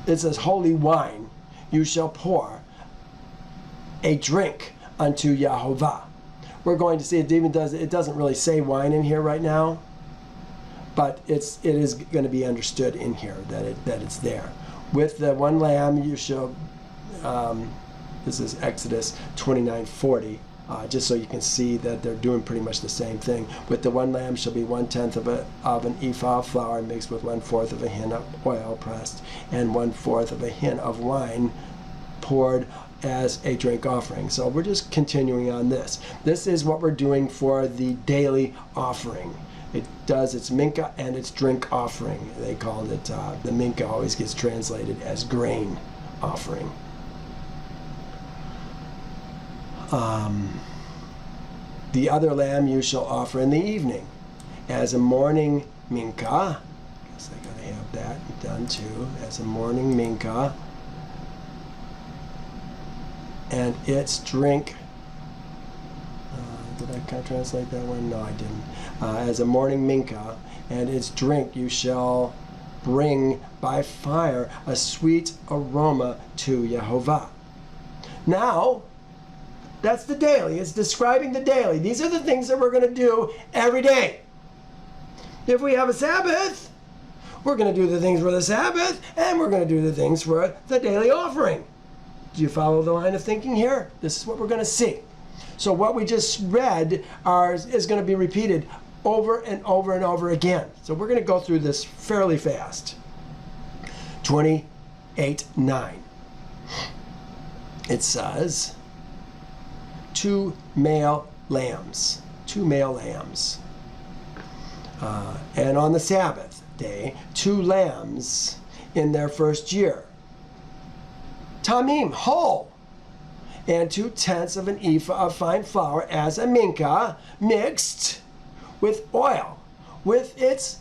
S1: it says holy wine you shall pour a drink unto Yehovah. We're going to see it doesn't really say wine in here right now, but it is going to be understood in here that it's there. With the 1 lamb you shall, this is Exodus 29:40, just so you can see that they're doing pretty much the same thing. With the 1 lamb shall be 1/10 of an ephah of flour mixed with 1/4 of a hin of oil pressed, and 1/4 of a hin of wine poured as a drink offering. So we're just continuing on this. This is what we're doing for the daily offering. It does its mincha and its drink offering. They call it, the mincha always gets translated as grain offering. The other lamb you shall offer in the evening as a morning mincha. Guess I gotta have that done too. As a morning mincha. And its drink. Did I translate that one? No, I didn't. As a morning mincha, and its drink you shall bring by fire a sweet aroma to Yehovah. Now, that's the daily. It's describing the daily. These are the things that we're going to do every day. If we have a Sabbath, we're going to do the things for the Sabbath, and we're going to do the things for the daily offering. Do you follow the line of thinking here? This is what we're going to see. So what we just read is going to be repeated over and over and over again. So we're going to go through this fairly fast. 28:9. It says, 2 male lambs. 2 male lambs. And on the Sabbath day, 2 lambs in their first year. Tamim, whole. And 2/10 of an ephah of fine flour as a minka, mixed with oil, with its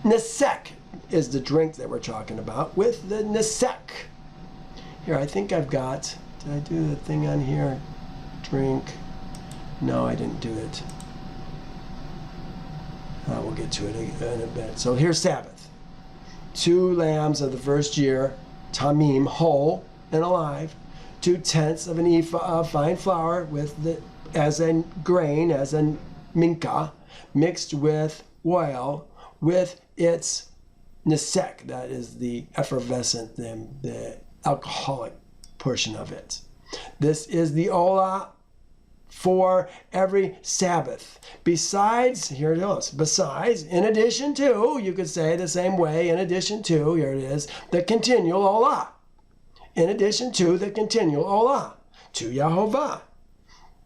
S1: nesek, is the drink that we're talking about, with the nesek. Here, I think I've got, did I do the thing on here? Drink. No, I didn't do it. We'll get to it in a bit. So here's Sabbath. 2 lambs of the first year, tamim, whole and alive. 2/10 of an ephah of fine flour with the, as a grain, as a minka, mixed with oil, with its nesek, that is the effervescent, the alcoholic portion of it. This is the olah for every Sabbath. Besides, here it is, besides, in addition to, you could say the same way, in addition to, here it is, the continual olah. In addition to the continual olah, to Yehovah.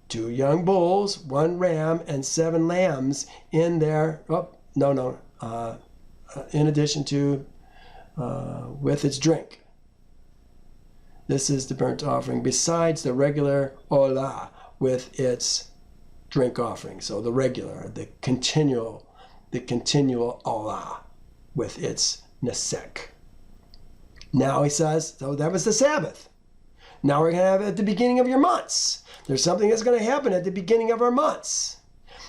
S1: 2 young bulls, 1 ram, and 7 lambs in their, in addition to, with its drink. This is the burnt offering, besides the regular olah with its drink offering. So the regular, the continual olah with its nesek. Now he says, so that was the Sabbath. Now we're going to have it at the beginning of your months. There's something that's going to happen at the beginning of our months.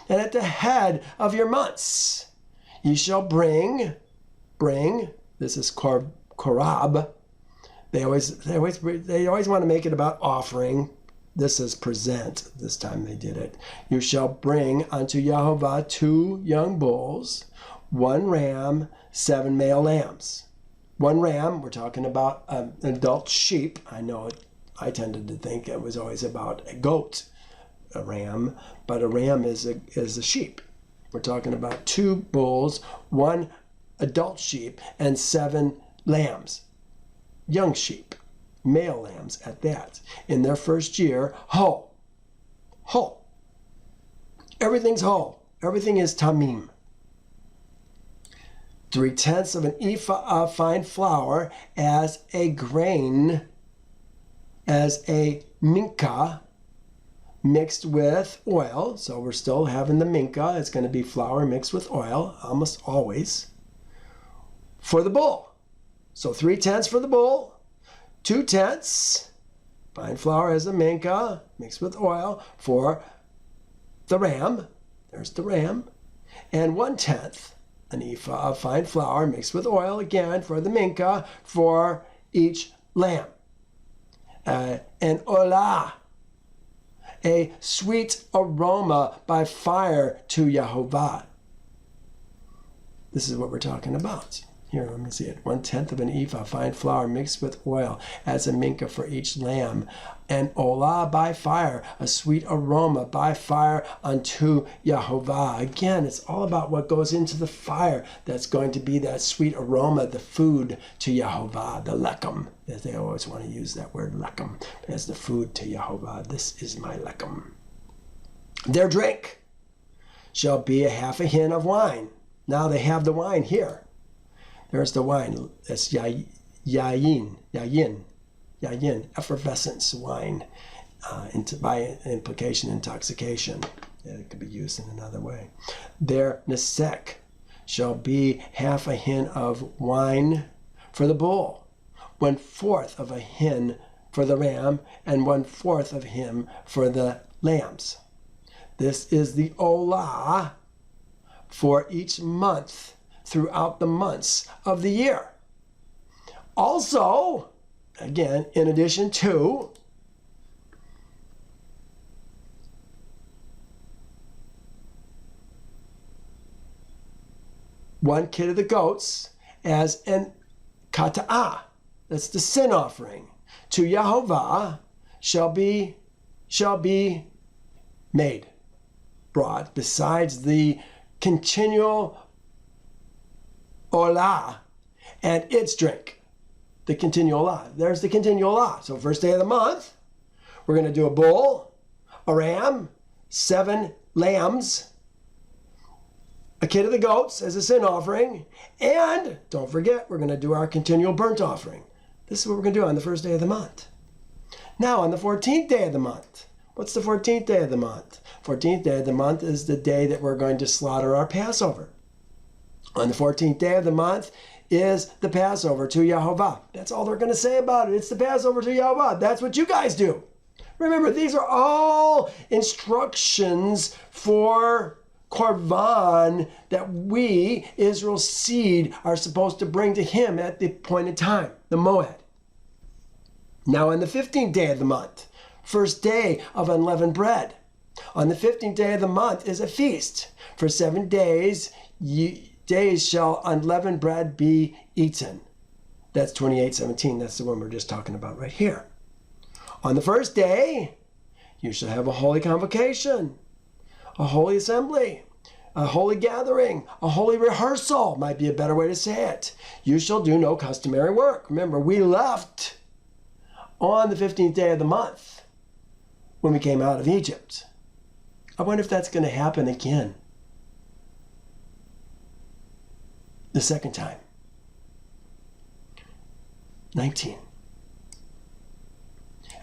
S1: And at the head of your months, ye shall bring, this is korab. They always want to make it about offering. This is present. This time they did it. You shall bring unto Yehovah 2 young bulls, 1 ram, 7 male lambs. 1 ram, we're talking about an adult sheep. I know it. I tended to think it was always about a goat, a ram, but a ram is a sheep. We're talking about 2 bulls, 1 adult sheep, and 7 lambs, young sheep, male lambs at that. In their first year, whole. Whole. Everything's whole. Everything is tamim. 3/10 of an ephah of fine flour as a grain, as a minka, mixed with oil. So we're still having the minka. It's going to be flour mixed with oil, almost always, for the bull. So 3/10 for the bull, 2/10 fine flour as a minka, mixed with oil, for the ram. There's the ram. And 1/10 an ephah of fine flour mixed with oil, again, for the minka, for each lamb. An olah, a sweet aroma by fire to Yehovah. This is what we're talking about. Here, let me see it. 1/10 of an ephah, fine flour mixed with oil as a minka for each lamb. And olah by fire, a sweet aroma by fire unto Yehovah. Again, it's all about what goes into the fire. That's going to be that sweet aroma, the food to Yehovah, the lechem. As they always want to use that word lechem as the food to Yehovah. This is my lechem. Their drink shall be a half a hin of wine. Now they have the wine here. There's the wine. That's yayin, effervescence wine, by implication, intoxication. It could be used in another way. Their nesek shall be half a hin of wine for the bull, 1/4 of a hin for the ram, and 1/4 of him for the lambs. This is the olah for each month throughout the months of the year. Also, again, in addition to, one kid of the goats as an kata'ah. That's the sin offering. to Yehovah shall be made, brought, besides the continual olah and its drink. The continual olah. There's the continual olah. So first day of the month, we're going to do a bull, a ram, 7 lambs, a kid of the goats as a sin offering, and don't forget, we're going to do our continual burnt offering. This is what we're going to do on the first day of the month. Now, on the 14th day of the month, what's the 14th day of the month? 14th day of the month is the day that we're going to slaughter our Passover. On the 14th day of the month is the Passover to Yehovah. That's all they're going to say about it. It's the Passover to Yehovah. That's what you guys do. Remember, these are all instructions for Korban that we, Israel's seed, are supposed to bring to him at the appointed time, the Moed. Now on the 15th day of the month, first day of unleavened bread. On the 15th day of the month is a feast. For 7 days shall unleavened bread be eaten. That's 28:17. That's the one we're just talking about right here. On the first day, you shall have a holy convocation, a holy assembly, a holy gathering, a holy rehearsal, might be a better way to say it. You shall do no customary work. Remember, we left on the 15th day of the month when we came out of Egypt. I wonder if that's going to happen again the second time. 19.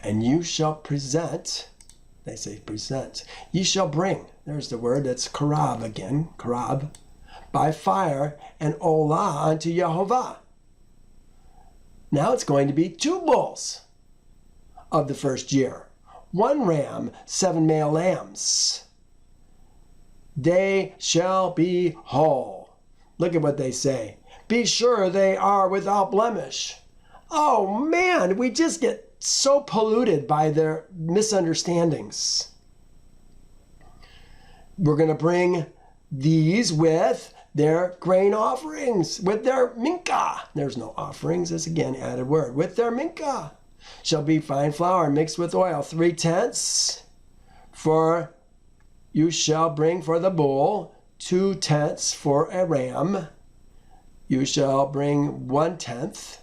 S1: And you shall present, they say present, ye shall bring, there's the word, that's karab again, karab, by fire and olah unto Yehovah. Now it's going to be 2 bulls of the first year, 1 ram, 7 male lambs. They shall be whole. Look at what they say. Be sure they are without blemish. Oh man, we just get so polluted by their misunderstandings. We're going to bring these with their grain offerings, with their minka. There's no offerings, this again added word. With their minka shall be fine flour mixed with oil, 3/10. For you shall bring for the bull 2/10 for a ram. You shall bring 1/10.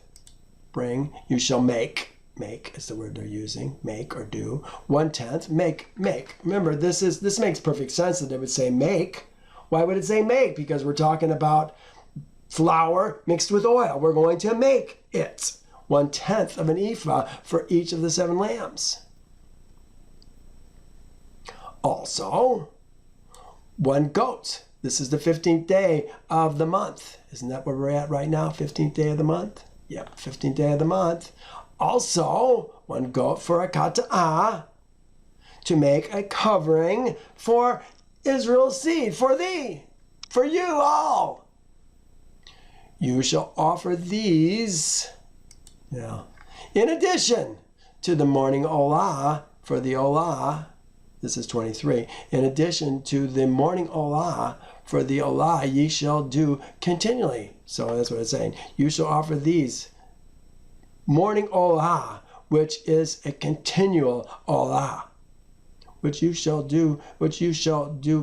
S1: You shall make is the word they're using, make or do, 1/10, make. Remember, this makes perfect sense that it would say make. Why would it say make? Because we're talking about flour mixed with oil. We're going to make it. 1/10 of an ephah for each of the 7 lambs. Also, 1 goat. This is the 15th day of the month. Isn't that where we're at right now? 15th day of the month? Yep, 15th day of the month. Also, 1 goat for a kata'ah, to make a covering for Israel's seed, for thee, for you all. You shall offer these, in addition to the morning olah, for the olah, this is 23, in addition to the morning olah, for the olah ye shall do continually. So that's what it's saying. You shall offer these morning olah, which is a continual olah, which you shall do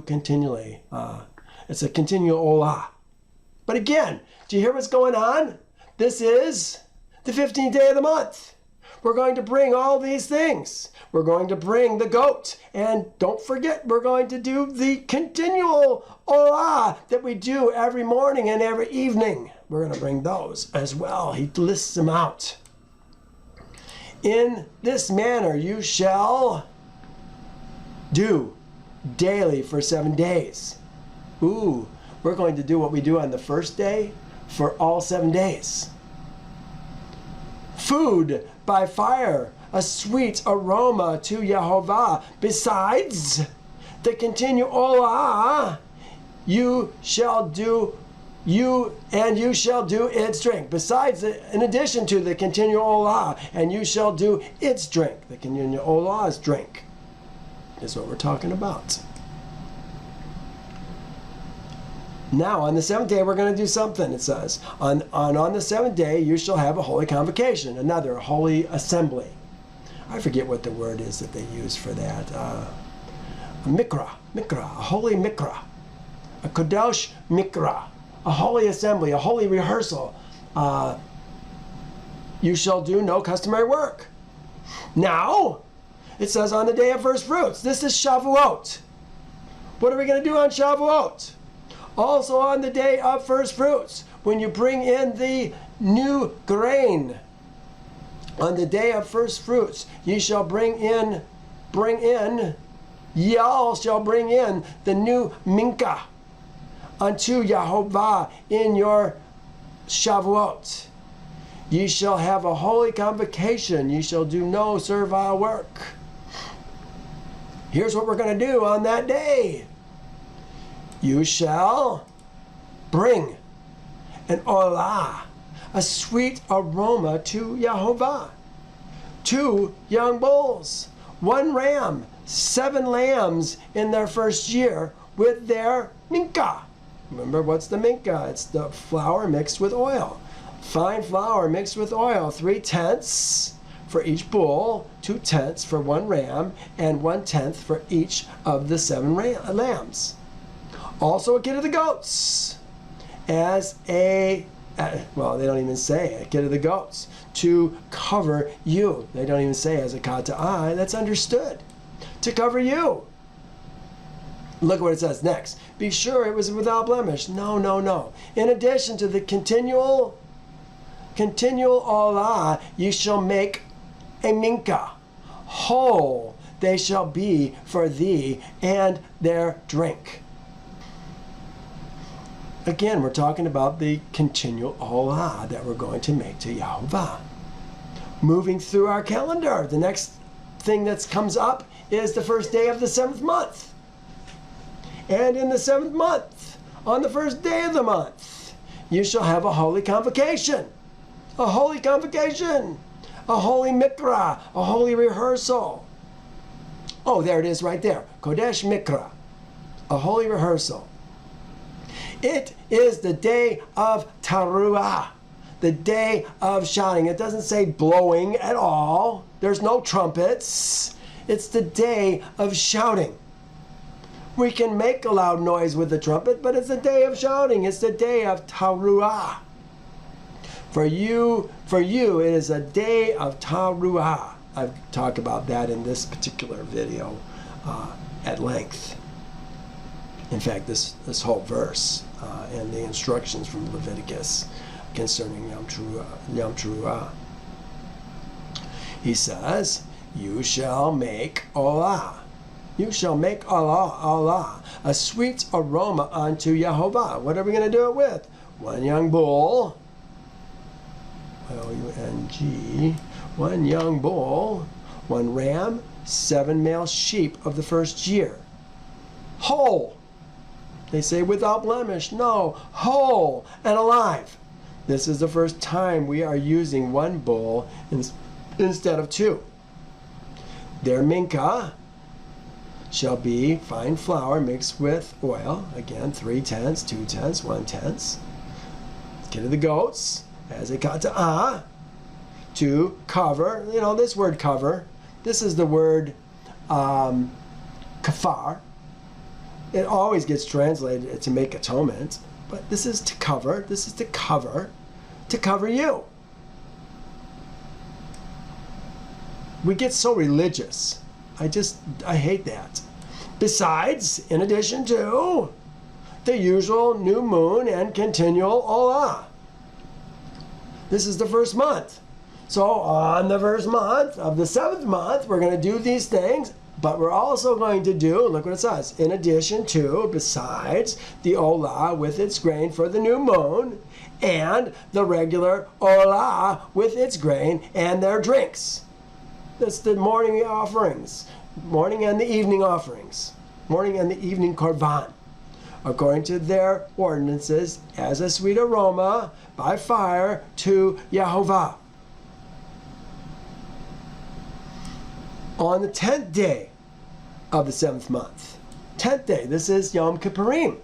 S1: continually. It's a continual olah. But again, do you hear what's going on? This is the 15th day of the month. We're going to bring all these things. We're going to bring the goat. And don't forget, we're going to do the continual olah that we do every morning and every evening. We're going to bring those as well. He lists them out. In this manner you shall do daily for 7 days. Ooh, we're going to do what we do on the first day for all 7 days. Food by fire, a sweet aroma to Yehovah. Besides the continual olah, you shall do its drink. Besides, in addition to the continual olah, and you shall do its drink. The continual olah's drink is what we're talking about. Now, on the seventh day, we're going to do something, it says. On the seventh day, you shall have a holy convocation, another holy assembly. I forget what the word is that they use for that. A mikra, a holy mikra. A kodesh mikra, a holy assembly, a holy rehearsal. You shall do no customary work. Now, it says on the day of first fruits. This is Shavuot. What are we going to do on Shavuot? Also on the day of first fruits, when you bring in the new grain. On the day of first fruits, ye shall y'all shall bring in the new minka unto Yehovah in your Shavuot. Ye shall have a holy convocation. Ye shall do no servile work. Here's what we're going to do on that day. You shall bring an olah, a sweet aroma to Yehovah. 2 young bulls, 1 ram, 7 lambs in their first year with their minka. Remember, what's the minka? It's the flour mixed with oil. Fine flour mixed with oil. 3/10 for each bull, 2/10 for 1 ram, and 1/10 for each of the 7 lambs. Also a kid of the goats as a, well, they don't even say a kid of the goats, to cover you. They don't even say as a kata'ai. That's understood. To cover you. Look what it says next. Be sure it was without blemish. No. In addition to the continual olah, you shall make a minka. Whole they shall be for thee and their drink. Again, we're talking about the continual olah that we're going to make to Yehovah. Moving through our calendar, the next thing that comes up is the first day of the 7th month. And in the 7th month, on the first day of the month, you shall have a holy convocation. A holy convocation. A holy mikra. A holy rehearsal. Oh, there it is right there. Kodesh mikra. A holy rehearsal. It is the day of taruah, the day of shouting. It doesn't say blowing at all. There's no trumpets. It's the day of shouting. We can make a loud noise with the trumpet, but it's the day of shouting. It's the day of taruah. For you, it is a day of taruah. I've talked about that in this particular video at length. In fact, this whole verse and the instructions from Leviticus concerning Yom Teruah. He says, you shall make olah. You shall make olah, a sweet aroma unto Yehovah. What are we going to do it with? 1 young bull, L-U-N-G, 1 young bull, 1 ram, 7 male sheep of the first year. Whole. They say without blemish. No, whole and alive. This is the first time we are using 1 bull instead of 2. Their minka shall be fine flour mixed with oil. Again, 3/10, 2/10, 1/10. Kid of the goats, as a kata'ah, to cover. You know, this word cover, this is the word kafar. It always gets translated to make atonement, but this is to cover. This is to cover you. We get so religious. I hate that. Besides, in addition to the usual new moon and continual olah. This is the first month. So on the first month of the 7th month, we're going to do these things. But we're also going to do, look what it says, in addition to, besides, the olah with its grain for the new moon, and the regular olah with its grain and their drinks. That's the morning offerings, morning and the evening offerings, morning and the evening korban, according to their ordinances, as a sweet aroma by fire to Yehovah. On the 10th day of the 7th month, 10th day, this is Yom Kippurim,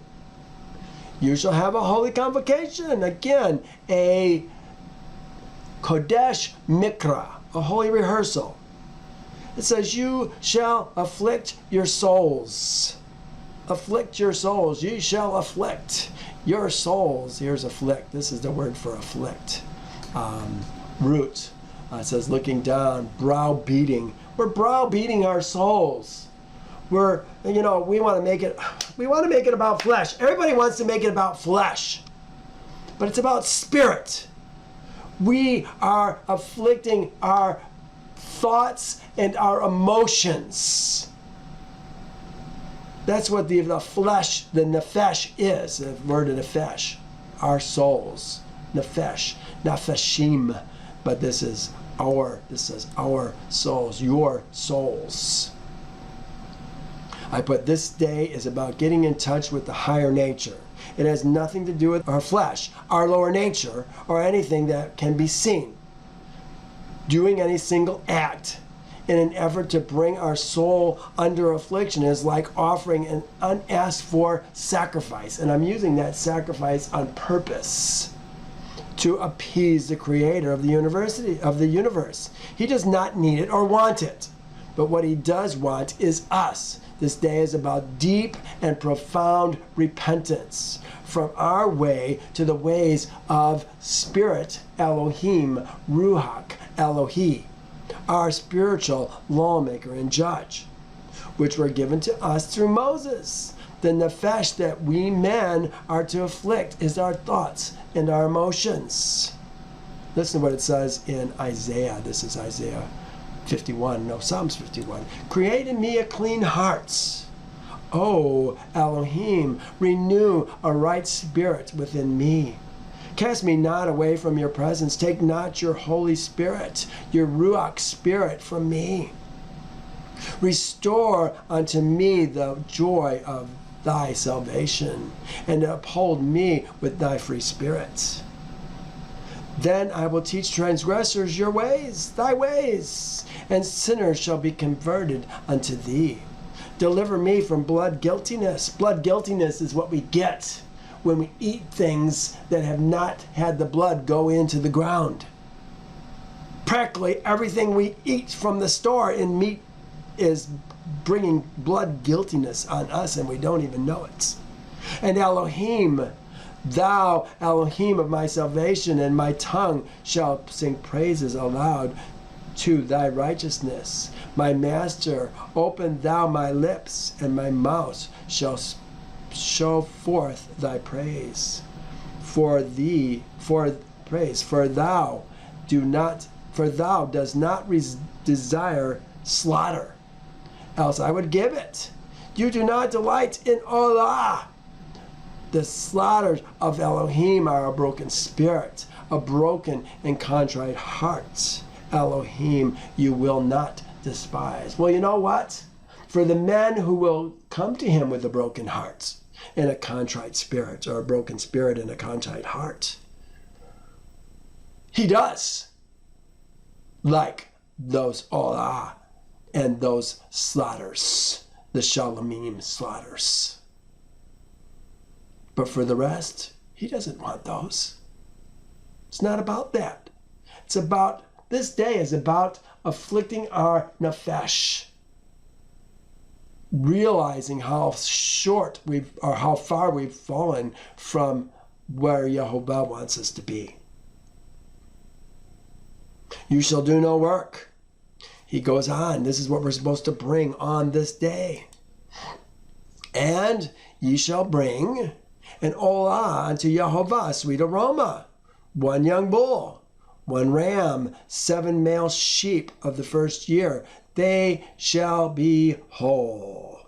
S1: You shall have a holy convocation. Again, a Kodesh Mikra, a holy rehearsal. It says, you shall afflict your souls. Afflict your souls. You shall afflict your souls. Here's afflict. This is the word for afflict. Root. It says looking down, browbeating. We're browbeating our souls. We want to make it about flesh. Everybody wants to make it about flesh. But it's about spirit. We are afflicting our thoughts and our emotions. That's what the flesh, the nefesh is, the word of nefesh. Our souls. Nefesh. Nefeshim. But this says our souls, your souls. I put this day is about getting in touch with the higher nature. It has nothing to do with our flesh, our lower nature, or anything that can be seen. Doing any single act in an effort to bring our soul under affliction is like offering an unasked for sacrifice. And I'm using that sacrifice on purpose to appease the creator of the universe. He does not need it or want it. But what he does want is us. This day is about deep and profound repentance from our way to the ways of Spirit, Elohim, Ruach, Elohi, our spiritual lawmaker and judge, which were given to us through Moses. The nefesh that we men are to afflict is our thoughts and our emotions. Listen to what it says in Isaiah. This is Isaiah 51, no, Psalms 51. Create in me a clean heart. O Elohim, renew a right spirit within me. Cast me not away from your presence. Take not your Holy Spirit, your Ruach Spirit from me. Restore unto me the joy of thy salvation, and uphold me with thy free spirit. Then I will teach transgressors your ways, thy ways, and sinners shall be converted unto thee. Deliver me from blood guiltiness. Blood guiltiness is what we get when we eat things that have not had the blood go into the ground. Practically everything we eat from the store in meat is bringing blood guiltiness on us, and we don't even know it. And Elohim, thou Elohim of my salvation, and my tongue shall sing praises aloud to thy righteousness. My master, open thou my lips, and my mouth shall show forth thy praise. For thou does not desire slaughter, else I would give it. You do not delight in olah. The slaughters of Elohim are a broken spirit, a broken and contrite heart. Elohim, you will not despise. Well, you know what? For the men who will come to him with a broken heart and a contrite spirit, or a broken spirit and a contrite heart, he does like those olah and those slaughters, the shalomim slaughters. But for the rest, he doesn't want those. It's not about that. It's about, this day is about afflicting our nefesh. Realizing how how far we've fallen from where Yehovah wants us to be. You shall do no work. He goes on. This is what we're supposed to bring on this day. And ye shall bring an olah unto Yehovah, sweet aroma, 1 young bull, 1 ram, 7 male sheep of the first year. They shall be whole.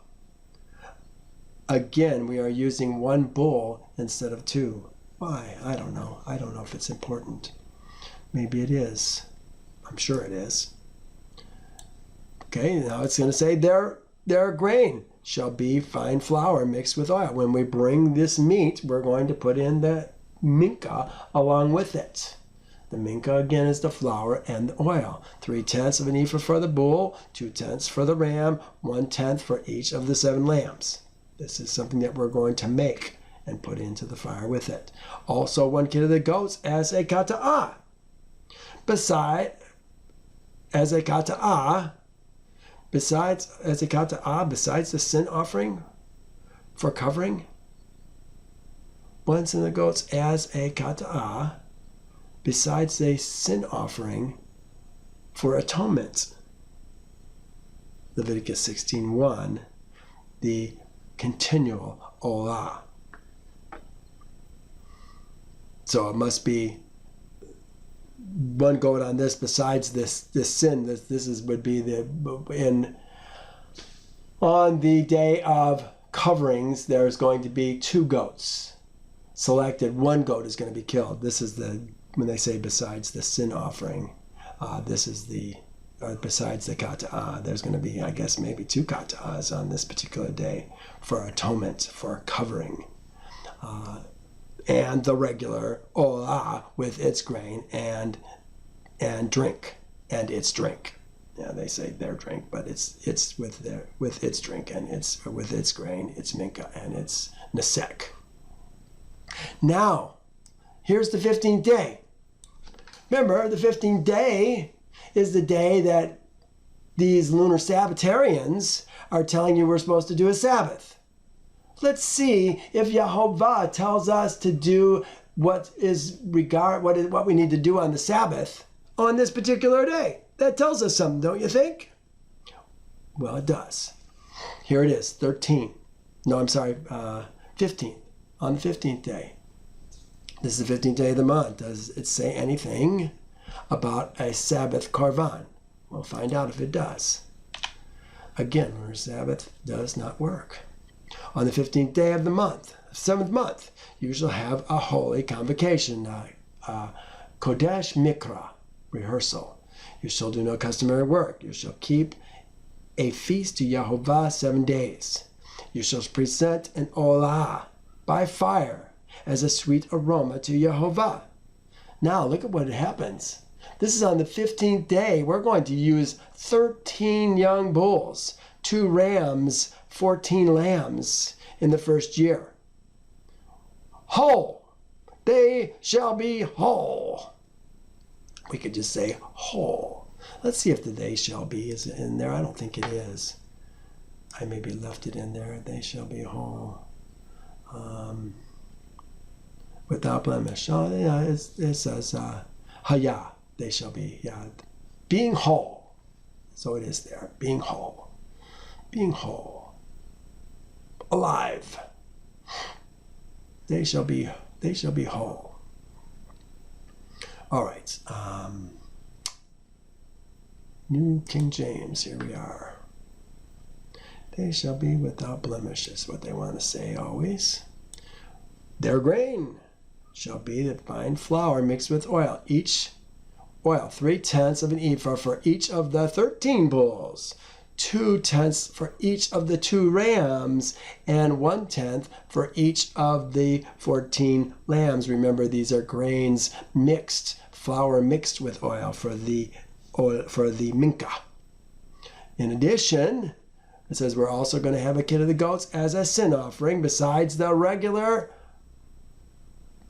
S1: Again, we are using 1 bull instead of 2. Why? I don't know. I don't know if it's important. Maybe it is. I'm sure it is. Okay, now it's going to say their grain shall be fine flour mixed with oil. When we bring this meat, we're going to put in the minka along with it. The minka, again, is the flour and the oil. 3/10 of an ephah for the bull, 2/10 for the ram, 1/10 for each of the 7 lambs. This is something that we're going to make and put into the fire with it. Also 1 kid of the goats as a kata'ah. Besides the sin offering for covering, 1 sin of the goats as a kata'ah, besides the sin offering for atonement. Leviticus 16:1, the continual olah. So it must be 1 goat on this besides this sin. Would be on the day of coverings. There's going to be 2 goats selected. 1 goat is going to be killed. This is when they say besides the sin offering. Besides the kata'ah, there's going to be, I guess, maybe 2 kata'ahs on this particular day for atonement, for covering. And the regular olah with its grain and drink and its drink. Yeah, they say their drink, but it's with its drink and it's with its grain, its minka and its nesek. Now, here's the 15th day. Remember, the 15th day is the day that these lunar Sabbatarians are telling you we're supposed to do a Sabbath. Let's see if Yehovah tells us to do what we need to do on the Sabbath on this particular day. That tells us something, don't you think? Well, it does. Here it is, 15. On the 15th day. This is the 15th day of the month. Does it say anything about a Sabbath korban? We'll find out if it does. Again, lunar Sabbath does not work. On the 15th day of the month, 7th month, you shall have a holy convocation, Kodesh Mikra, rehearsal. You shall do no customary work. You shall keep a feast to Yehovah 7 days. You shall present an olah by fire as a sweet aroma to Yehovah. Now, look at what happens. This is on the 15th day. We're going to use 13 young bulls, 2 rams, 14 lambs in the first year. Whole. They shall be whole. We could just say whole. Let's see if the they shall be is in there. I don't think it is. I maybe left it in there. They shall be whole. Without blemish. Oh, yeah, it says haya. They shall be, being whole. So it is there. Being whole. Being whole. Alive. They shall be whole. All right. New King James, here we are. They shall be without blemish, is what they want to say always. Their grain shall be the fine flour mixed with oil. Each oil, 3/10 of an ephah for each of the 13 bulls, 2/10 for each of the 2 rams, and 1/10 for each of the 14 lambs. Remember, these are grains mixed, flour mixed with oil for the minka. In addition, it says we're also going to have a kid of the goats as a sin offering besides the regular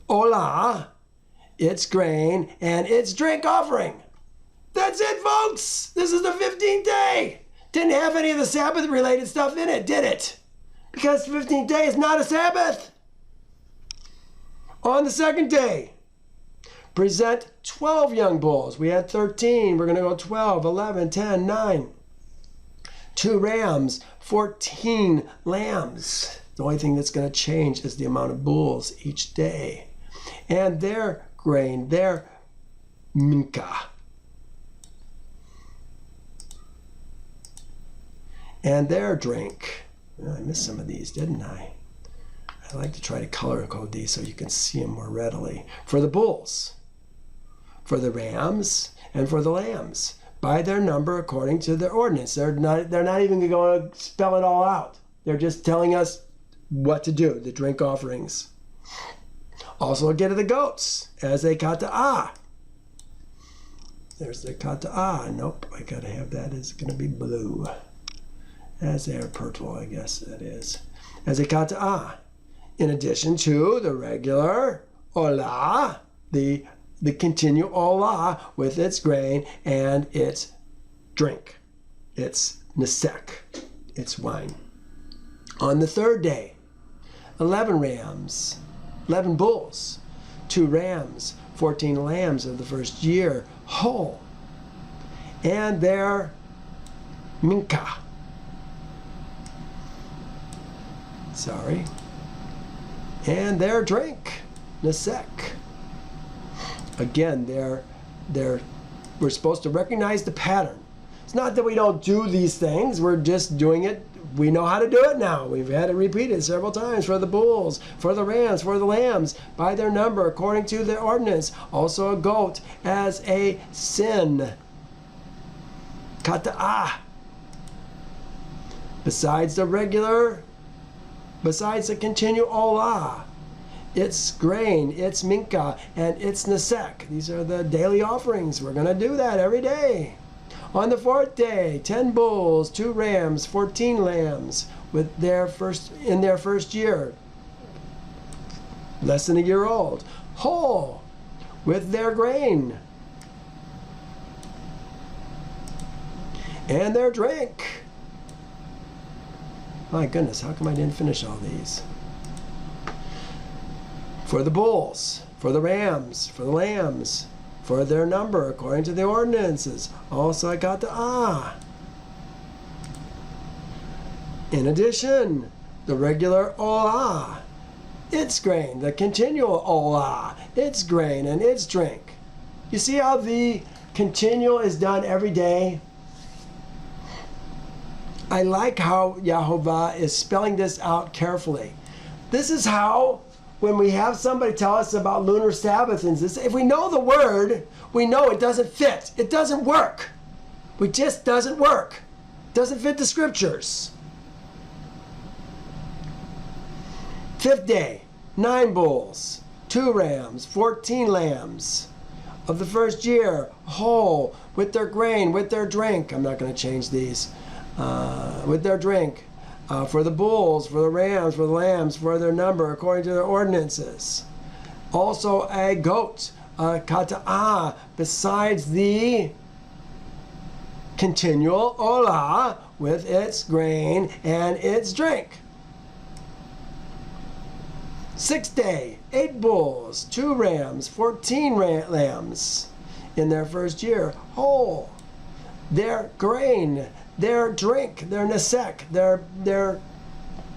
S1: olah, its grain, and its drink offering. That's it, folks. This is the 15th day. Didn't have any of the Sabbath-related stuff in it, did it? Because the 15th day is not a Sabbath. On the 2nd day, present 12 young bulls. We had 13. We're going to go 12, 11, 10, 9. 2 rams, 14 lambs. The only thing that's going to change is the amount of bulls each day. And their grain, their minka. And their drink. Well, I missed some of these, didn't I? I like to try to color code these so you can see them more readily. For the bulls, for the rams, and for the lambs, by their number according to their ordinance. They're not even going to spell it all out. They're just telling us what to do, the drink offerings. Also a kid of the goats as a kata'ah. There's the kata'ah. Nope, I gotta have that. It's gonna be blue. As a purple, I guess that is. As a kata'ah. in addition to the regular olah, the continual olah with its grain and its drink, its nesek, its wine. On the third day, 11 rams, 11 bulls, 2 rams, 14 lambs of the first year, whole, and their minka. And their drink, nesek. Again, we're supposed to recognize the pattern. It's not that we don't do these things, we're just doing it. We know how to do it now. We've had it repeated several times for the bulls, for the rams, for the lambs, by their number, according to the ordinance. Also a goat as a sin. Kata'ah. Besides the continual olah, its grain, its minka, and its nesek. These are the daily offerings. We're going to do that every day. On the fourth day, 10 bulls, 2 rams, 14 lambs in their first year, less than a year old, whole, with their grain and their drink. My goodness, how come I didn't finish all these? For the bulls, for the rams, for the lambs, for their number according to the ordinances. Also I got the In addition, the regular olah, its grain, the continual olah, its grain and its drink. You see how the continual is done every day? I like how Yehovah is spelling this out carefully. This is how, when we have somebody tell us about Lunar Sabbath, and this, if we know the word, we know it doesn't fit. It doesn't work. It just doesn't work. It doesn't fit the scriptures. Fifth day, 9 bulls, 2 rams, 14 lambs of the first year, whole, with their grain, with their drink. I'm not going to change these. With their drink. For the bulls, for the rams, for the lambs, for their number, according to their ordinances. Also a goat, kata'ah, besides the continual olah, with its grain and its drink. Sixth day, 8 bulls, 2 rams, 14 lambs in their first year, whole. Their grain, their drink, their nesek, their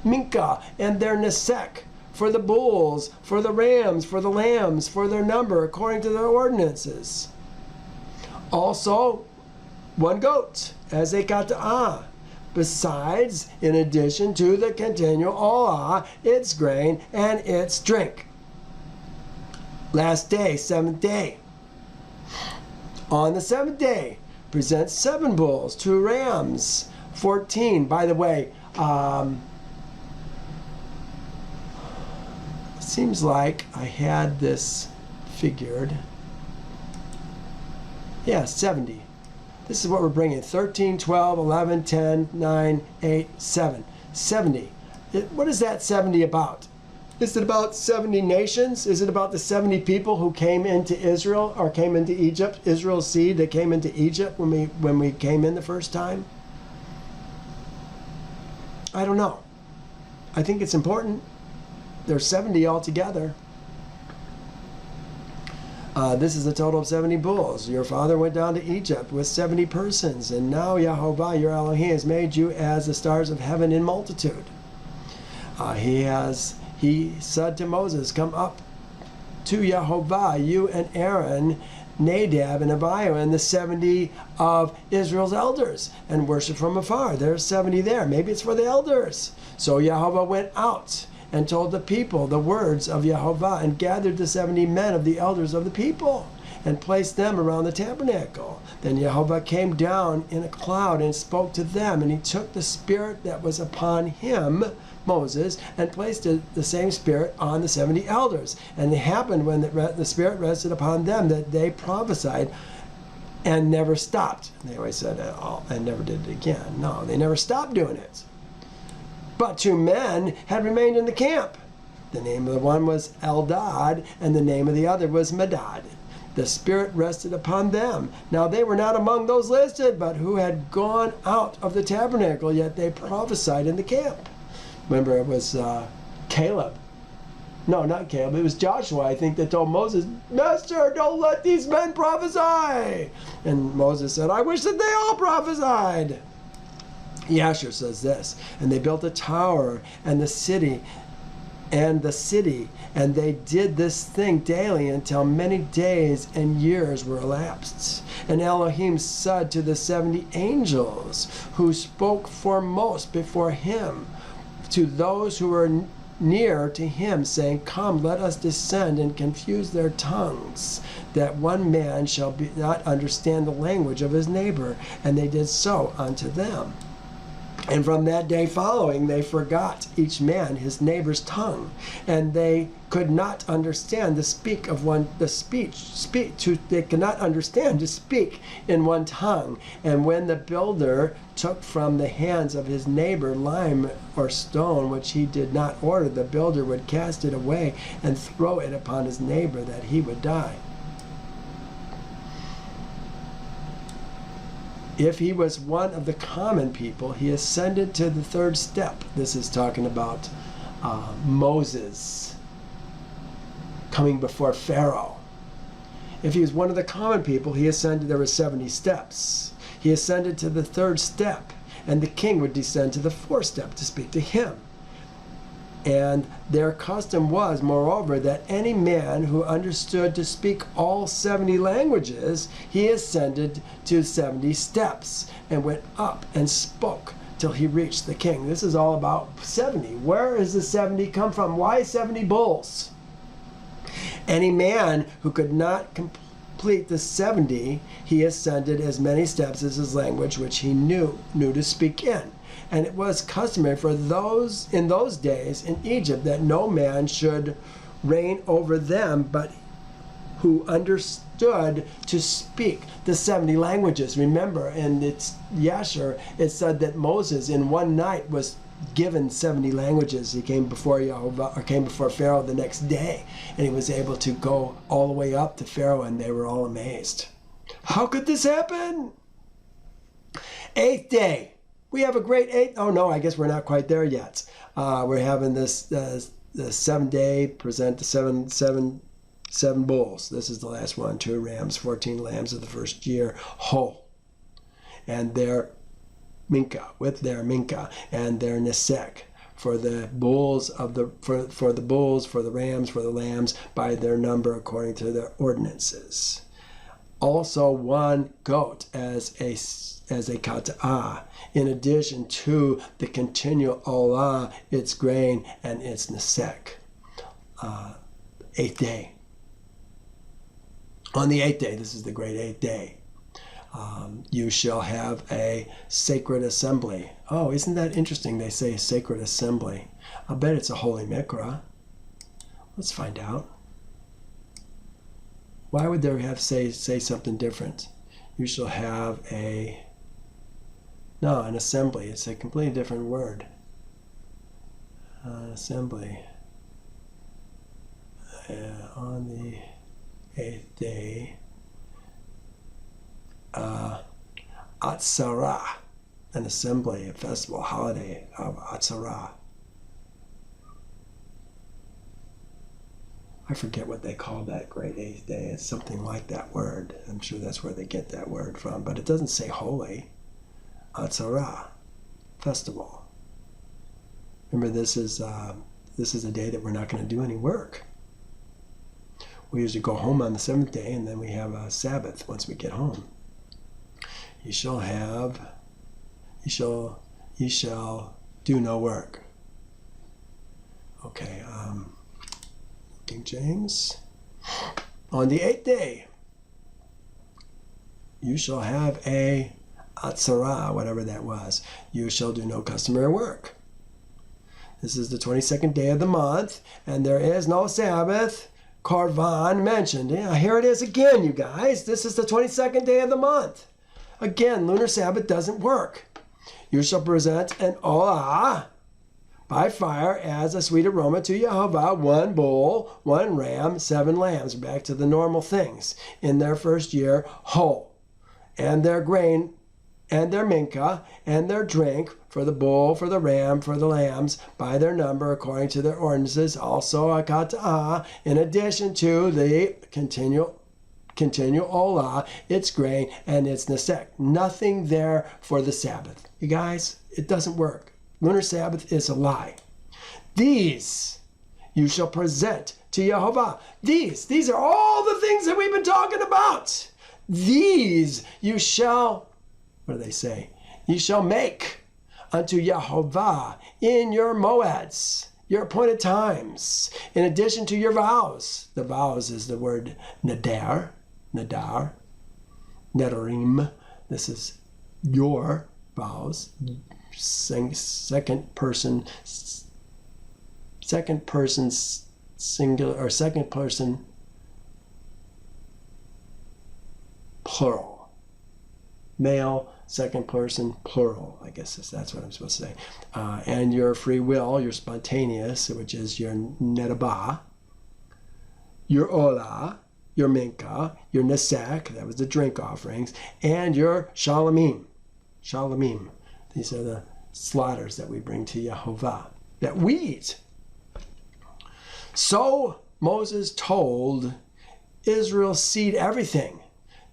S1: minka, and their nesek, for the bulls, for the rams, for the lambs, for their number, according to their ordinances. Also, 1 goat, as a kata'ah, besides, in addition to the continual olah, its grain, and its drink. Last day, 7th day. On the 7th day, present 7 bulls, 2 rams, 14. By the way, it seems like I had this figured. Yeah, 70. This is what we're bringing. 13, 12, 11, 10, 9, 8, 7. 70. What is that 70 about? Is it about 70 nations? Is it about the 70 people who came into Israel or came into Egypt? Israel's seed that came into Egypt when we came in the first time? I don't know. I think it's important. There's 70 altogether. This is a total of 70 bulls. Your father went down to Egypt with 70 persons, and now Yehovah, your Elohim, has made you as the stars of heaven in multitude. He said to Moses, come up to Yehovah, you and Aaron, Nadab and Abihu, and the 70 of Israel's elders, and worship from afar. There's 70 there. Maybe it's for the elders. So Yehovah went out and told the people the words of Yehovah, and gathered the 70 men of the elders of the people, and placed them around the tabernacle. Then Yehovah came down in a cloud and spoke to them, and he took the spirit that was upon him, Moses, and placed the same spirit on the 70 elders. And it happened when the spirit rested upon them that they prophesied and never stopped. They always said, oh, and never did it again. No, they never stopped doing it. But 2 men had remained in the camp. The name of the one was Eldad, and the name of the other was Medad. The Spirit rested upon them. Now they were not among those listed, but who had gone out of the tabernacle, yet they prophesied in the camp. Remember, it was Caleb. No, not Caleb. It was Joshua, I think, that told Moses, Master, don't let these men prophesy. And Moses said, I wish that they all prophesied. Yasher says this, and they built a tower and the city, and they did this thing daily until many days and years were elapsed. And Elohim said to the 70 angels who spoke foremost before him, to those who were near to him, saying, Come, let us descend and confuse their tongues, that one man shall not understand the language of his neighbor. And they did so unto them. And from that day following, they forgot each man his neighbor's tongue, and they could not understand they could not understand to speak in one tongue. And when the builder took from the hands of his neighbor lime or stone, which he did not order, the builder would cast it away and throw it upon his neighbor, that he would die. If he was one of the common people, he ascended to the third step. This is talking about Moses coming before Pharaoh. If he was one of the common people, he ascended. There were 70 steps. He ascended to the third step, and the king would descend to the fourth step to speak to him. And their custom was, moreover, that any man who understood to speak all 70 languages, he ascended to 70 steps and went up and spoke till he reached the king. This is all about 70. Where does the 70 come from? Why 70 bulls? Any man who could not complete the 70, he ascended as many steps as his language which he knew to speak in. And it was customary for those in those days in Egypt that no man should reign over them, but who understood to speak the 70 languages. Remember, in Yasher, it said that Moses in one night was given 70 languages. He came before Yehovah, or came before Pharaoh the next day, and he was able to go all the way up to Pharaoh, and they were all amazed. How could this happen? 8th day. We have a great 8. Oh no, I guess we're not quite there yet. We're having this the 7th day, present the seven bulls. This is the last one. 2 rams, 14 lambs of the first year, whole, and their minka, with their minka, and their nesek, for the bulls for the bulls, for the rams, for the lambs, by their number according to their ordinances. Also 1 goat as a kata'ah, in addition to the continual olah, its grain, and its nesek. 8th day. On the 8th day, this is the great 8th day, you shall have a sacred assembly. Oh, isn't that interesting? They say sacred assembly. I bet it's a holy mikra. Let's find out. Why would there have say something different? You shall have an assembly. It's a completely different word. Assembly. On the 8th day. Atzara, an assembly, a festival, holiday of Atzara. I forget what they call that great 8th day. It's something like that word. I'm sure that's where they get that word from, but it doesn't say holy. Atzara, festival. Remember, this is a day that we're not going to do any work. We usually go home on the 7th day, and then we have a Sabbath once we get home. Ye shall do no work. Okay, King James. On the 8th day, you shall have a atzara, whatever that was. You shall do no customary work. This is the 22nd day of the month, and there is no Sabbath. Korban mentioned. Yeah, here it is again, you guys. This is the 22nd day of the month. Again, lunar Sabbath doesn't work. You shall present an olah, by fire as a sweet aroma to Yehovah, 1 bull, 1 ram, 7 lambs. Back to the normal things. In their first year, whole. And their grain, and their minka, and their drink, for the bull, for the ram, for the lambs, by their number, according to their ordinances, also a kata'ah, in addition to the continual olah, its grain, and its nesek. Nothing there for the Sabbath. You guys, it doesn't work. Lunar Sabbath is a lie. These you shall present to Yehovah. These are all the things that we've been talking about. These you shall, what do they say? You shall make unto Yehovah in your moeds, your appointed times, in addition to your vows. The vows is the word nadar, nedarim. This is your vows. Second person singular, or second person plural. Male, second person plural. I guess that's what I'm supposed to say. And your free will, your spontaneous, which is your nedabah, your olah, your minka, your nesek, that was the drink offerings, and your shalamim. Shalamim. These are the slaughters that we bring to Yehovah, that we eat. So Moses told Israel's seed everything,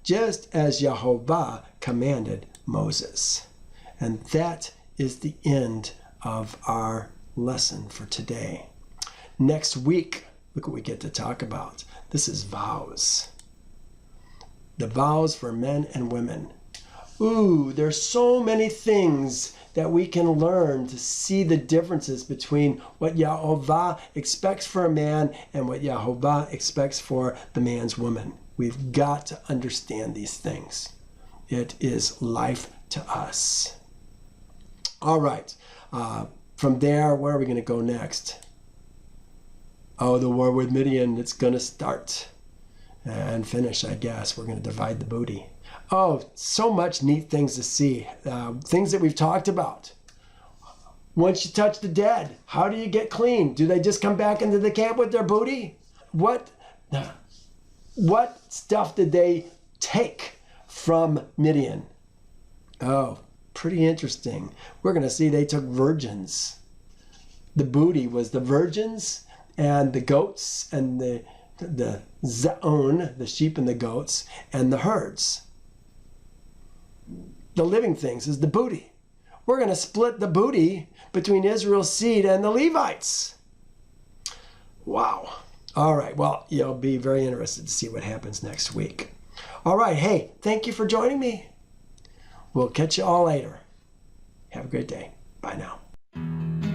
S1: just as Yehovah commanded Moses. And that is the end of our lesson for today. Next week, look what we get to talk about. This is vows. The vows for men and women. Ooh, there's so many things that we can learn to see the differences between what Yehovah expects for a man and what Yehovah expects for the man's woman. We've got to understand these things. It is life to us. All right. From there, where are we going to go next? Oh, the war with Midian. It's going to start and finish, I guess. We're going to divide the booty. Oh, so much neat things to see. Things that we've talked about. Once you touch the dead, how do you get clean? Do they just come back into the camp with their booty? What stuff did they take from Midian? Oh, pretty interesting. We're going to see they took virgins. The booty was the virgins and the goats and the zaon, the sheep and the goats, and the herds. The living things is the booty. We're going to split the booty between Israel's seed and the Levites. Wow. All right. Well, you'll be very interested to see what happens next week. All right. Hey, thank you for joining me. We'll catch you all later. Have a great day. Bye now.